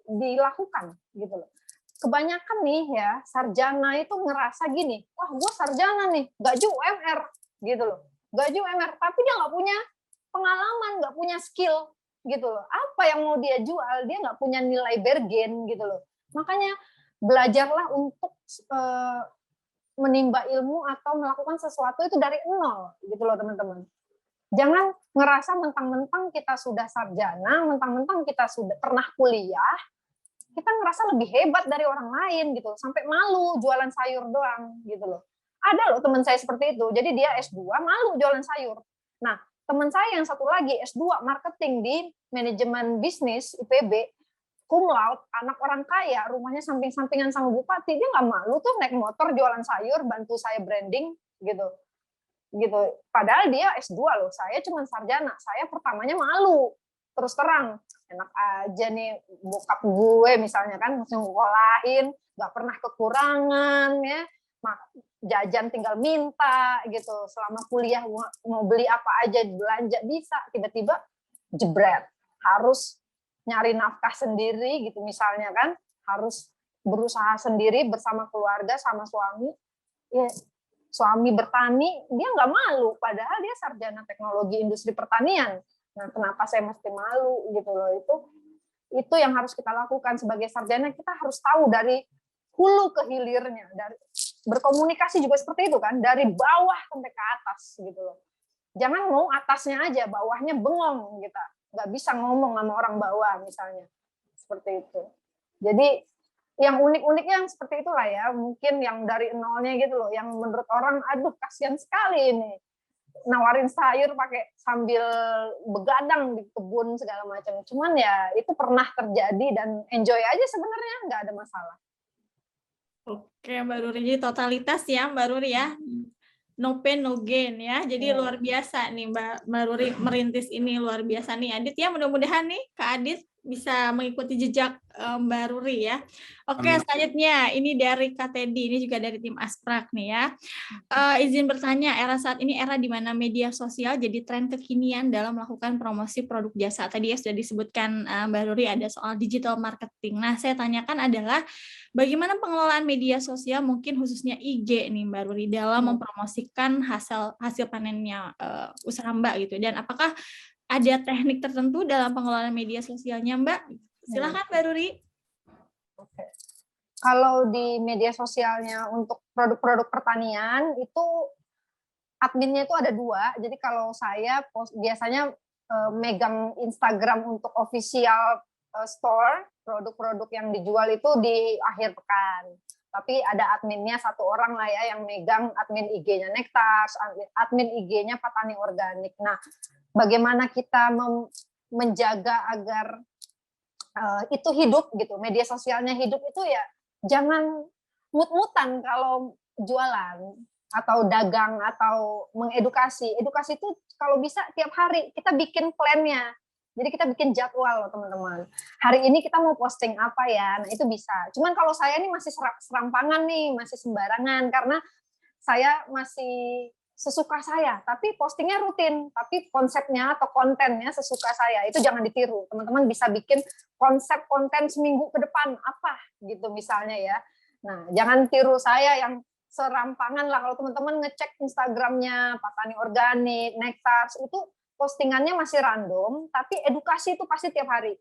dilakukan gitu loh. Kebanyakan nih ya sarjana itu ngerasa gini, wah gue sarjana nih, gaji UMR gitu loh, gaji UMR, tapi dia nggak punya pengalaman, nggak punya skill gitu loh. Apa yang mau dia jual, dia nggak punya nilai bergen gitu loh. Makanya belajarlah untuk menimba ilmu atau melakukan sesuatu itu dari nol gitu loh teman-teman. Jangan ngerasa mentang-mentang kita sudah sarjana, mentang-mentang kita sudah pernah kuliah, kita ngerasa lebih hebat dari orang lain gitu, sampai malu jualan sayur doang gitu loh. Ada loh teman saya seperti itu, jadi dia S2 malu jualan sayur. Nah, teman saya yang satu lagi S2 marketing di manajemen bisnis IPB, cum laude, anak orang kaya, rumahnya samping-sampingan sama bupati, dia nggak malu tuh naik motor jualan sayur, bantu saya branding gitu. Gitu. Padahal dia S2 loh, saya cuma sarjana, saya pertamanya malu. Terus terang, enak aja nih bokap gue misalnya kan masih ngekolahin, nggak pernah kekurangan ya, jajan tinggal minta gitu, selama kuliah mau beli apa aja belanja bisa, tiba-tiba jebret, harus nyari nafkah sendiri gitu misalnya kan, harus berusaha sendiri bersama keluarga sama suami, ya, suami bertani, dia nggak malu, padahal dia sarjana teknologi industri pertanian. Nah, kenapa saya mesti malu gitu loh? Itu yang harus kita lakukan sebagai sarjana, kita harus tahu dari hulu ke hilirnya, dari berkomunikasi juga seperti itu kan, dari bawah sampai ke atas gitu loh. Jangan mau atasnya aja, bawahnya bengong kita, nggak bisa ngomong sama orang bawah misalnya, seperti itu. Jadi yang unik-uniknya yang seperti itulah ya, mungkin yang dari nolnya gitu loh, yang menurut orang, aduh kasihan sekali ini, nawarin sayur pakai sambil begadang di kebun segala macam. Cuman ya itu pernah terjadi dan enjoy aja sebenarnya, nggak ada masalah.
Oke Mbak Ruri, jadi totalitas ya Mbak Ruri ya, no pain no gain ya, jadi luar biasa nih Mbak Ruri merintis ini, luar biasa nih Adit ya, mudah-mudahan nih Kak Adit bisa mengikuti jejak Mbak Ruri ya. Oke, selanjutnya ini dari Kak Teddy, ini juga dari tim Asprak nih ya. Izin bertanya, era saat ini era di mana media sosial jadi tren kekinian dalam melakukan promosi produk jasa. Tadi ya sudah disebutkan Mbak Ruri ada soal digital marketing. Nah, saya tanyakan adalah bagaimana pengelolaan media sosial mungkin khususnya IG nih Mbak Ruri dalam mempromosikan hasil panennya usaha Mbak gitu, dan apakah ada teknik tertentu dalam pengelolaan media sosialnya Mbak? Silakan Mbak Ruri.
Oke. Kalau di media sosialnya untuk produk-produk pertanian itu adminnya itu ada 2. Jadi kalau saya biasanya megang Instagram untuk official store, produk-produk yang dijual itu di akhir pekan. Tapi ada adminnya 1 orang lah ya yang megang admin IG-nya Nektas, admin IG-nya Petani Organik. Nah, bagaimana kita menjaga agar itu hidup gitu, media sosialnya hidup itu ya jangan mut-mutan. Kalau jualan atau dagang atau mengedukasi. Edukasi itu kalau bisa tiap hari kita bikin plannya. Jadi kita bikin jadwal loh teman-teman. Hari ini kita mau posting apa ya, nah itu bisa. Cuman kalau saya ini masih serampangan nih, masih sembarangan karena saya masih sesuka saya, tapi postingnya rutin, tapi konsepnya atau kontennya sesuka saya. Itu jangan ditiru. Teman-teman bisa bikin konsep konten seminggu ke depan apa gitu misalnya ya. Nah, jangan tiru saya yang serampangan lah. Kalau teman-teman ngecek Instagramnya Petani Organik, Nektars, itu postingannya masih random, tapi edukasi itu pasti tiap hari.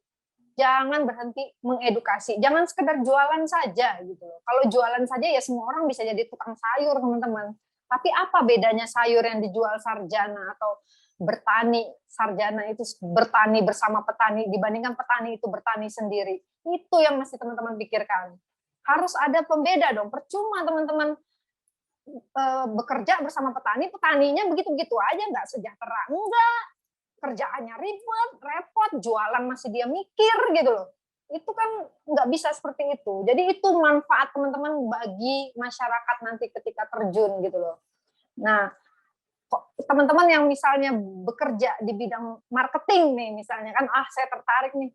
Jangan berhenti mengedukasi. Jangan sekedar jualan saja gitu loh. Kalau jualan saja ya semua orang bisa jadi tukang sayur, teman-teman. Tapi apa bedanya sayur yang dijual sarjana atau bertani? Sarjana itu bertani bersama petani dibandingkan petani itu bertani sendiri. Itu yang mesti teman-teman pikirkan. Harus ada pembeda dong. Percuma teman-teman bekerja bersama petani, petaninya begitu-begitu aja, nggak sejahtera, enggak, kerjaannya ribet, repot, jualan masih dia mikir gitu loh. Itu kan nggak bisa seperti itu. Jadi itu manfaat teman-teman bagi masyarakat nanti ketika terjun gitu loh. Nah, teman-teman yang misalnya bekerja di bidang marketing nih misalnya kan, saya tertarik nih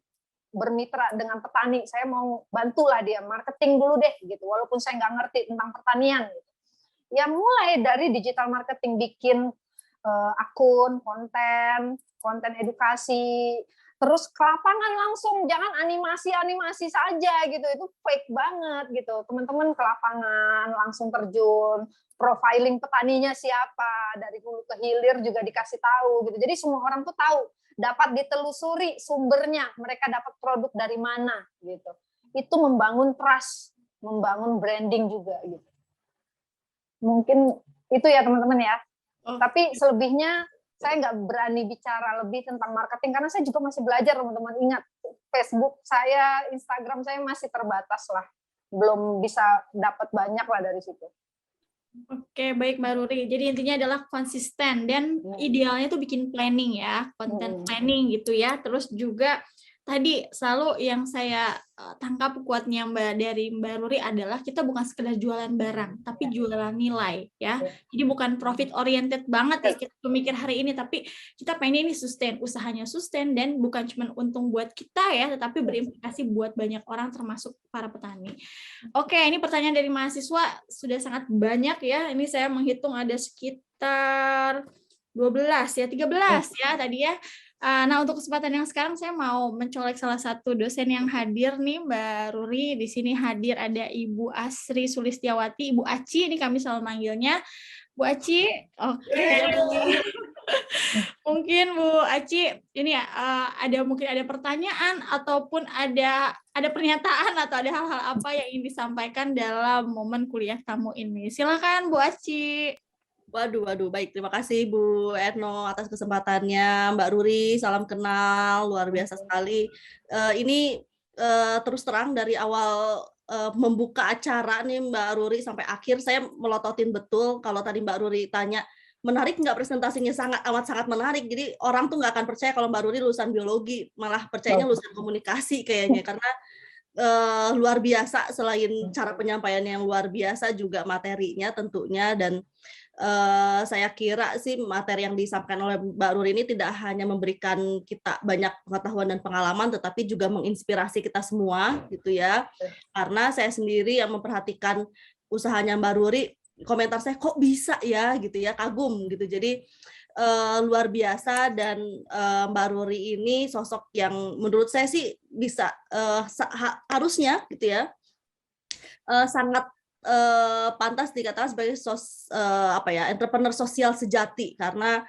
bermitra dengan petani, saya mau bantulah dia marketing dulu deh gitu, walaupun saya nggak ngerti tentang pertanian gitu. Ya mulai dari digital marketing, bikin akun, konten edukasi, terus ke lapangan langsung, jangan animasi saja gitu, itu fake banget gitu. Teman-teman ke lapangan langsung terjun, profiling petaninya siapa, dari hulu ke hilir juga dikasih tahu gitu. Jadi semua orang tuh tahu, dapat ditelusuri sumbernya, mereka dapat produk dari mana gitu. Itu membangun trust, membangun branding juga gitu. Mungkin itu ya teman-teman ya. Tapi selebihnya saya nggak berani bicara lebih tentang marketing karena saya juga masih belajar teman-teman. Ingat, Facebook saya, Instagram saya masih terbatas lah. Belum bisa dapat banyak lah dari situ.
Oke, baik Mbak Ruri. Jadi intinya adalah konsisten dan idealnya tuh bikin planning ya, content planning gitu ya. Terus juga tadi selalu yang saya tangkap kuatnya dari Mbak Ruri adalah kita bukan sekedar jualan barang, tapi jualan nilai ya. Jadi bukan profit oriented banget ya kita mikir hari ini, tapi kita pengen ini sustain, usahanya sustain dan bukan cuma untung buat kita ya, tetapi berimplikasi buat banyak orang termasuk para petani. Oke, ini pertanyaan dari mahasiswa sudah sangat banyak ya. Ini saya menghitung ada sekitar 12 ya, 13 ya tadi ya. Nah, untuk kesempatan yang sekarang saya mau mencolek salah satu dosen yang hadir nih, Mbak Ruri. Di sini hadir ada Ibu Asri Sulistiawati, Ibu Aci, ini kami selalu manggilnya. Bu Aci, oke. Mungkin Bu Aci, ini ya, mungkin ada pertanyaan ataupun ada pernyataan atau ada hal-hal apa yang ingin disampaikan dalam momen kuliah tamu ini. Silakan Bu Aci.
Waduh, baik. Terima kasih Bu Etno atas kesempatannya. Mbak Ruri, salam kenal, luar biasa sekali. Ini terus terang dari awal membuka acara nih Mbak Ruri sampai akhir, saya melototin betul kalau tadi Mbak Ruri tanya, menarik nggak presentasinya? Amat sangat menarik. Jadi orang tuh nggak akan percaya kalau Mbak Ruri lulusan biologi, malah percayanya lulusan komunikasi kayaknya, karena luar biasa. Selain cara penyampaiannya yang luar biasa, juga materinya tentunya, dan saya kira sih materi yang disampaikan oleh Mbak Ruri ini tidak hanya memberikan kita banyak pengetahuan dan pengalaman, tetapi juga menginspirasi kita semua gitu ya. Karena saya sendiri yang memperhatikan usahanya Mbak Ruri, komentar saya kok bisa ya gitu ya, kagum gitu. Jadi luar biasa, dan Mbak Ruri ini sosok yang menurut saya sih bisa harusnya gitu ya sangat pantas dikatakan sebagai entrepreneur sosial sejati, karena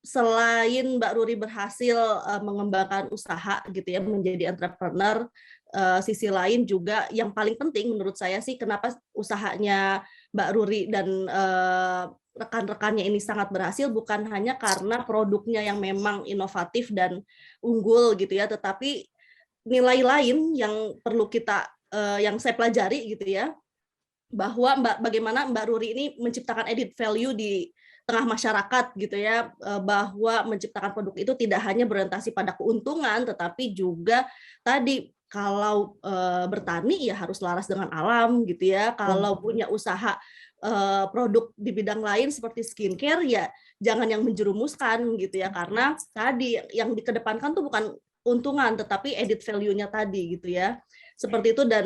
selain Mbak Ruri berhasil mengembangkan usaha gitu ya menjadi entrepreneur, sisi lain juga yang paling penting menurut saya sih, kenapa usahanya Mbak Ruri dan rekan-rekannya ini sangat berhasil, bukan hanya karena produknya yang memang inovatif dan unggul gitu ya, tetapi nilai lain yang perlu kita yang saya pelajari gitu ya, bahwa bagaimana Mbak Ruri ini menciptakan added value di tengah masyarakat gitu ya, bahwa menciptakan produk itu tidak hanya berorientasi pada keuntungan, tetapi juga tadi kalau bertani ya harus laras dengan alam gitu ya. Kalau punya usaha produk di bidang lain seperti skincare ya jangan yang menjerumuskan gitu ya, karena tadi yang dikedepankan tuh bukan keuntungan tetapi added value-nya tadi gitu ya. Seperti itu dan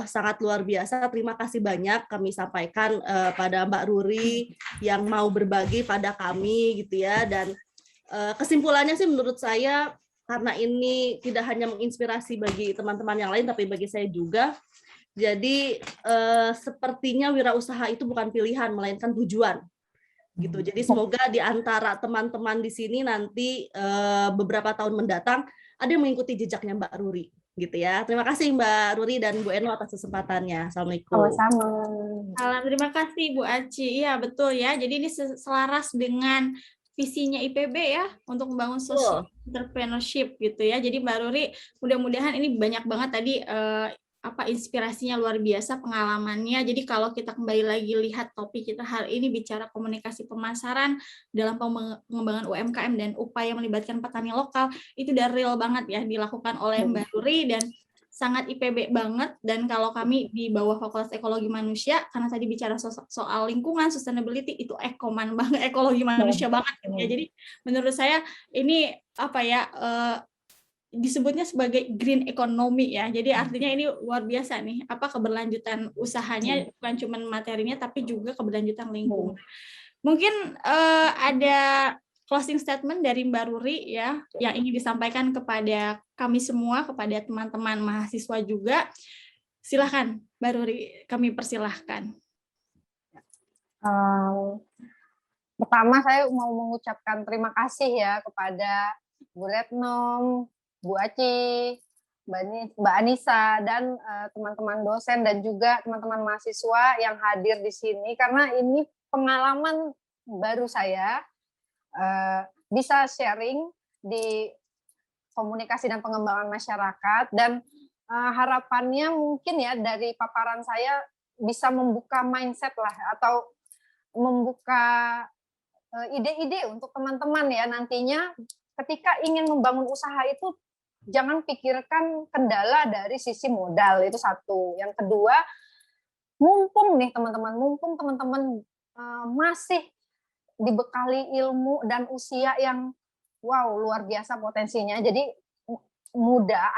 sangat luar biasa. Terima kasih banyak kami sampaikan pada Mbak Ruri yang mau berbagi pada kami gitu ya. Dan kesimpulannya sih menurut saya karena ini tidak hanya menginspirasi bagi teman-teman yang lain tapi bagi saya juga. Jadi sepertinya wirausaha itu bukan pilihan melainkan tujuan. Gitu. Jadi semoga di antara teman-teman di sini nanti beberapa tahun mendatang ada yang mengikuti jejaknya Mbak Ruri, gitu ya. Terima kasih Mbak Ruri dan Bu Eno atas kesempatannya. Assalamualaikum.
Sama-sama.
Terima kasih Bu Aci. Iya betul ya. Jadi ini selaras dengan visinya IPB ya untuk membangun social entrepreneurship gitu ya. Jadi Mbak Ruri, mudah-mudahan ini banyak banget tadi inspirasinya luar biasa, pengalamannya. Jadi kalau kita kembali lagi lihat topik kita hari ini bicara komunikasi pemasaran dalam pengembangan UMKM dan upaya melibatkan petani lokal, itu udah real banget ya dilakukan oleh Mbak Ruri dan sangat IPB banget. Dan kalau kami di bawah Fakultas Ekologi Manusia, karena tadi bicara soal lingkungan, sustainability, itu ekoman banget, ekologi manusia banget ya. Jadi menurut saya ini disebutnya sebagai green economy ya. Jadi artinya ini luar biasa nih, keberlanjutan usahanya bukan cuma materinya tapi juga keberlanjutan lingkungan. Mungkin ada closing statement dari Mbak Ruri ya yang ingin disampaikan kepada kami semua, kepada teman-teman mahasiswa juga. Silakan Mbak Ruri, kami persilahkan.
Pertama saya mau mengucapkan terima kasih ya kepada Bu Retno, Bu Aci, Mbak Anissa, dan teman-teman dosen dan juga teman-teman mahasiswa yang hadir di sini, karena ini pengalaman baru saya bisa sharing di komunikasi dan pengembangan masyarakat, dan harapannya mungkin ya dari paparan saya bisa membuka mindset lah atau membuka ide-ide untuk teman-teman ya nantinya ketika ingin membangun usaha itu jangan pikirkan kendala dari sisi modal, itu satu. Yang kedua, mumpung teman-teman masih dibekali ilmu dan usia yang luar biasa potensinya. Jadi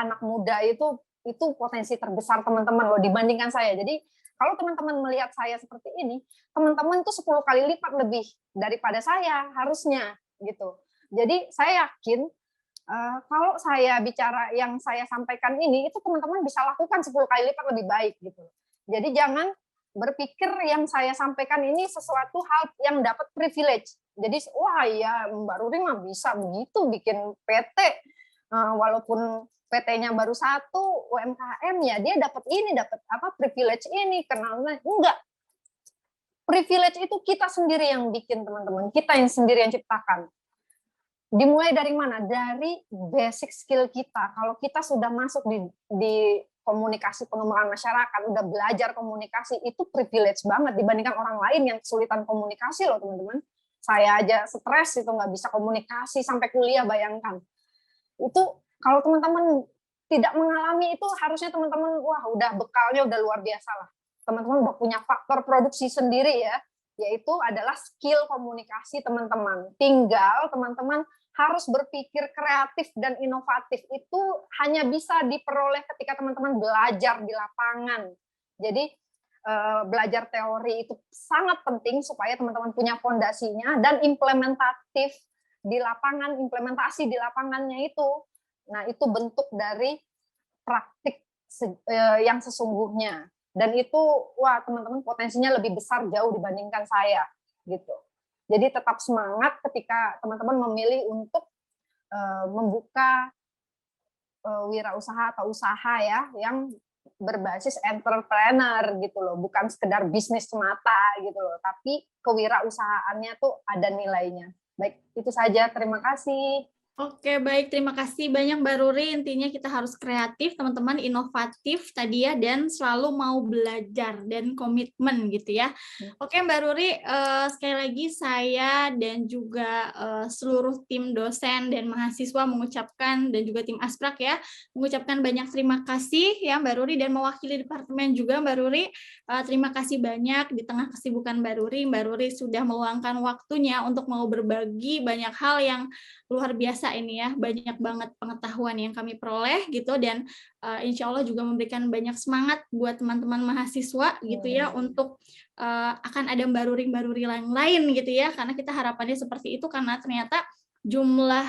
anak muda itu potensi terbesar teman-teman loh dibandingkan saya. Jadi kalau teman-teman melihat saya seperti ini, teman-teman itu 10 kali lipat lebih daripada saya harusnya gitu. Jadi saya yakin kalau saya bicara yang saya sampaikan ini, itu teman-teman bisa lakukan 10 kali lipat lebih baik gitu. Jadi jangan berpikir yang saya sampaikan ini sesuatu hal yang dapat privilege. Jadi wah ya Mbak Ruri mah bisa begitu bikin PT, walaupun PT-nya baru 1 UMKM ya dia dapat privilege ini kenalnya. Enggak. Privilege itu kita sendiri yang bikin teman-teman, kita yang sendiri yang ciptakan. Dimulai dari mana? Dari basic skill kita. Kalau kita sudah masuk di komunikasi pengembangan masyarakat, udah belajar komunikasi, itu privilege banget dibandingkan orang lain yang kesulitan komunikasi loh teman-teman. Saya aja stres itu nggak bisa komunikasi sampai kuliah, bayangkan. Itu kalau teman-teman tidak mengalami itu harusnya teman-teman udah bekalnya udah luar biasa lah. Teman-teman udah punya faktor produksi sendiri ya, yaitu adalah skill komunikasi teman-teman. Tinggal teman-teman harus berpikir kreatif dan inovatif. Itu hanya bisa diperoleh ketika teman-teman belajar di lapangan. Jadi belajar teori itu sangat penting supaya teman-teman punya fondasinya, dan implementatif di lapangan, implementasi di lapangannya itu. Nah, itu bentuk dari praktik yang sesungguhnya. Dan itu teman-teman potensinya lebih besar jauh dibandingkan saya gitu. Jadi tetap semangat ketika teman-teman memilih untuk membuka wirausaha atau usaha ya yang berbasis entrepreneur gitu loh, bukan sekedar bisnis semata gitu loh, tapi kewirausahaannya tuh ada nilainya. Baik, itu saja. Terima kasih.
Oke, baik. Terima kasih banyak Mbak Ruri. Intinya kita harus kreatif, teman-teman, inovatif tadi ya, dan selalu mau belajar dan komitmen gitu ya. Oke, Mbak Ruri, sekali lagi saya dan juga seluruh tim dosen dan mahasiswa mengucapkan, dan juga tim Asprak ya, mengucapkan banyak terima kasih ya Mbak Ruri, dan mewakili departemen juga Mbak Ruri. Terima kasih banyak di tengah kesibukan Mbak Ruri sudah meluangkan waktunya untuk mau berbagi banyak hal yang luar biasa ini ya, banyak banget pengetahuan yang kami peroleh gitu, dan insya Allah juga memberikan banyak semangat buat teman-teman mahasiswa gitu ya, untuk akan ada Mbak Ruri yang lain gitu ya, karena kita harapannya seperti itu, karena ternyata jumlah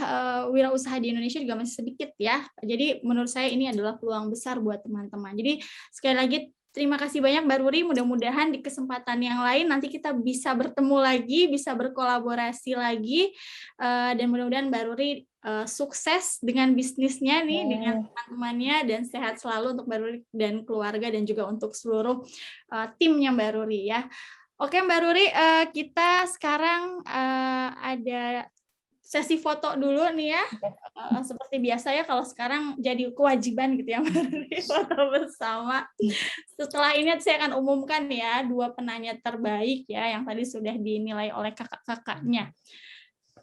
wirausaha di Indonesia juga masih sedikit ya. Jadi menurut saya ini adalah peluang besar buat teman-teman. Jadi sekali lagi terima kasih banyak Mbak Ruri, mudah-mudahan di kesempatan yang lain nanti kita bisa bertemu lagi, bisa berkolaborasi lagi, dan mudah-mudahan Mbak Ruri sukses dengan bisnisnya nih, dengan teman-temannya, dan sehat selalu untuk Mbak Ruri dan keluarga, dan juga untuk seluruh timnya Mbak Ruri ya. Oke Mbak Ruri, kita sekarang ada sesi foto dulu nih ya. Seperti biasa ya, kalau sekarang jadi kewajiban gitu ya, foto bersama. Setelah ini saya akan umumkan ya 2 penanya terbaik ya, yang tadi sudah dinilai oleh kakak-kakaknya.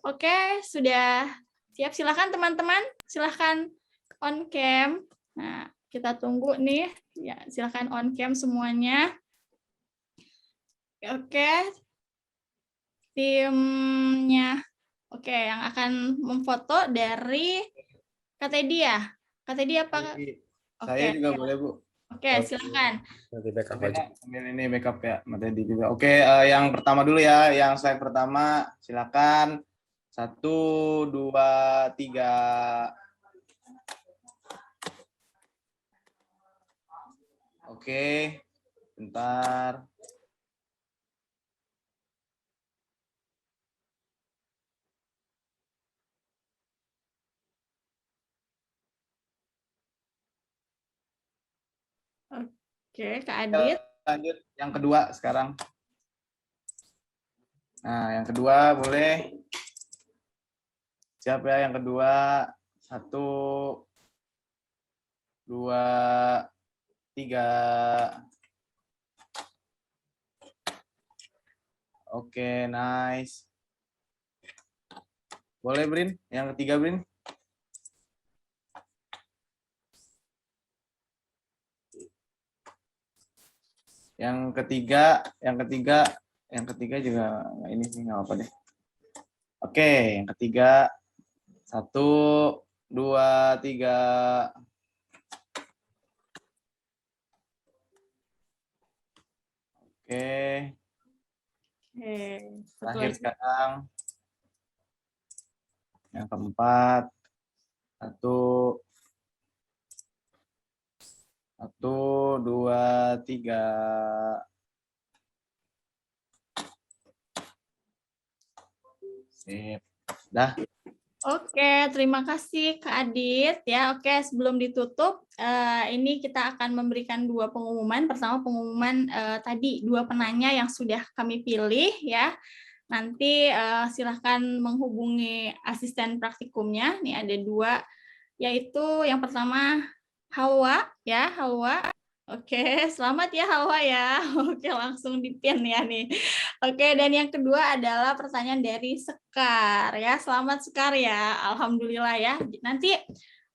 Oke, sudah siap? Silakan teman-teman, silakan on cam. Nah, kita tunggu nih. Ya, silakan on cam semuanya. Oke, timnya. Oke, yang akan memfoto dari Kak Teddy ya? Kak Teddy apa?
Saya juga boleh, Bu.
Oke, silakan.
Nanti backup aja. Sambil ini backup ya, Mas Teddy juga. Oke, yang pertama dulu ya. Yang slide pertama, silakan. 1, 2, 3. Oke, bentar.
Oke, Kak Adit.
Lanjut yang kedua sekarang. Nah, yang kedua boleh. Siap ya, yang kedua. 1, 2, 3. Oke, nice. Boleh, Brin? Yang ketiga, Brin? Yang ketiga juga ini sih nggak apa deh. Oke, yang ketiga 1, 2, 3. Oke. Terakhir sekarang yang keempat 1, 2, 3. Sip. Dah.
Oke, terima kasih Kak Adit ya. Oke, sebelum ditutup, ini kita akan memberikan 2 pengumuman. Pertama, pengumuman tadi 2 penanya yang sudah kami pilih ya. Nanti silahkan menghubungi asisten praktikumnya. Nih ada 2, yaitu yang pertama Hawa ya, Hawa. Oke, selamat ya Hawa ya. Oke, langsung di-pin ya nih. Oke, dan yang kedua adalah pertanyaan dari Sekar ya. Selamat Sekar ya. Alhamdulillah ya. Nanti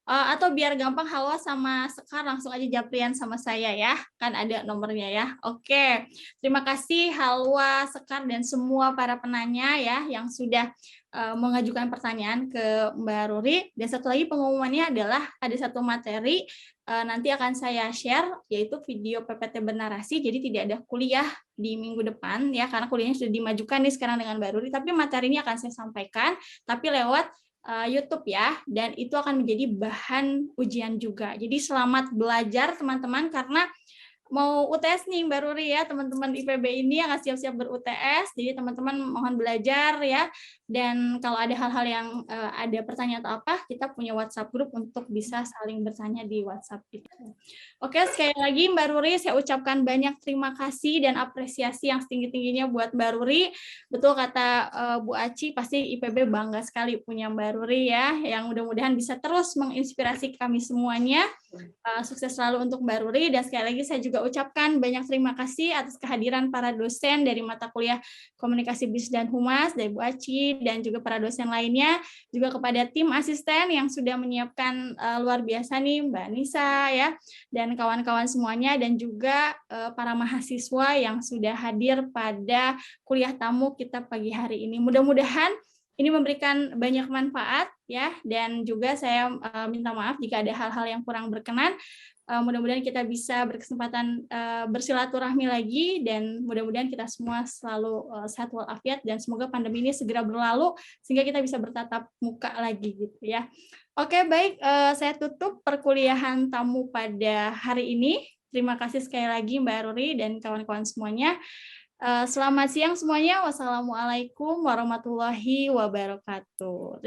atau biar gampang Hawa sama Sekar langsung aja japrian sama saya ya. Kan ada nomornya ya. Oke. Terima kasih Hawa, Sekar, dan semua para penanya ya yang sudah mengajukan pertanyaan ke Mbak Ruri. Dan satu lagi pengumumannya adalah ada satu materi nanti akan saya share, yaitu video PPT Bernarasi. Jadi tidak ada kuliah di minggu depan ya, karena kuliahnya sudah dimajukan nih sekarang dengan Mbak Ruri. Tapi materinya akan saya sampaikan, tapi lewat YouTube ya, dan itu akan menjadi bahan ujian juga. Jadi selamat belajar teman-teman, karena mau UTS nih Mbak Ruri ya, teman-teman IPB ini yang siap-siap ber-UTS, jadi teman-teman mohon belajar ya, dan kalau ada hal-hal yang ada pertanyaan atau apa, kita punya WhatsApp grup untuk bisa saling bertanya di WhatsApp itu. Oke, sekali lagi Mbak Ruri, saya ucapkan banyak terima kasih dan apresiasi yang setinggi-tingginya buat Mbak Ruri. Betul kata Bu Aci, pasti IPB bangga sekali punya Mbak Ruri ya, yang mudah-mudahan bisa terus menginspirasi kami semuanya. Sukses selalu untuk Mbak Ruri, dan sekali lagi saya juga ucapkan banyak terima kasih atas kehadiran para dosen dari mata kuliah Komunikasi Bisnis dan Humas, dari Bu Aci, dan juga para dosen lainnya, juga kepada tim asisten yang sudah menyiapkan luar biasa nih, Mbak Nisa ya, dan kawan-kawan semuanya, dan juga para mahasiswa yang sudah hadir pada kuliah tamu kita pagi hari ini. Mudah-mudahan ini memberikan banyak manfaat ya, dan juga saya minta maaf jika ada hal-hal yang kurang berkenan. Mudah-mudahan kita bisa berkesempatan bersilaturahmi lagi, dan mudah-mudahan kita semua selalu sehat walafiat, dan semoga pandemi ini segera berlalu sehingga kita bisa bertatap muka lagi gitu ya. Oke, baik, saya tutup perkuliahan tamu pada hari ini. Terima kasih sekali lagi Mbak Ruri dan kawan-kawan semuanya. Selamat siang semuanya. Wassalamualaikum warahmatullahi wabarakatuh.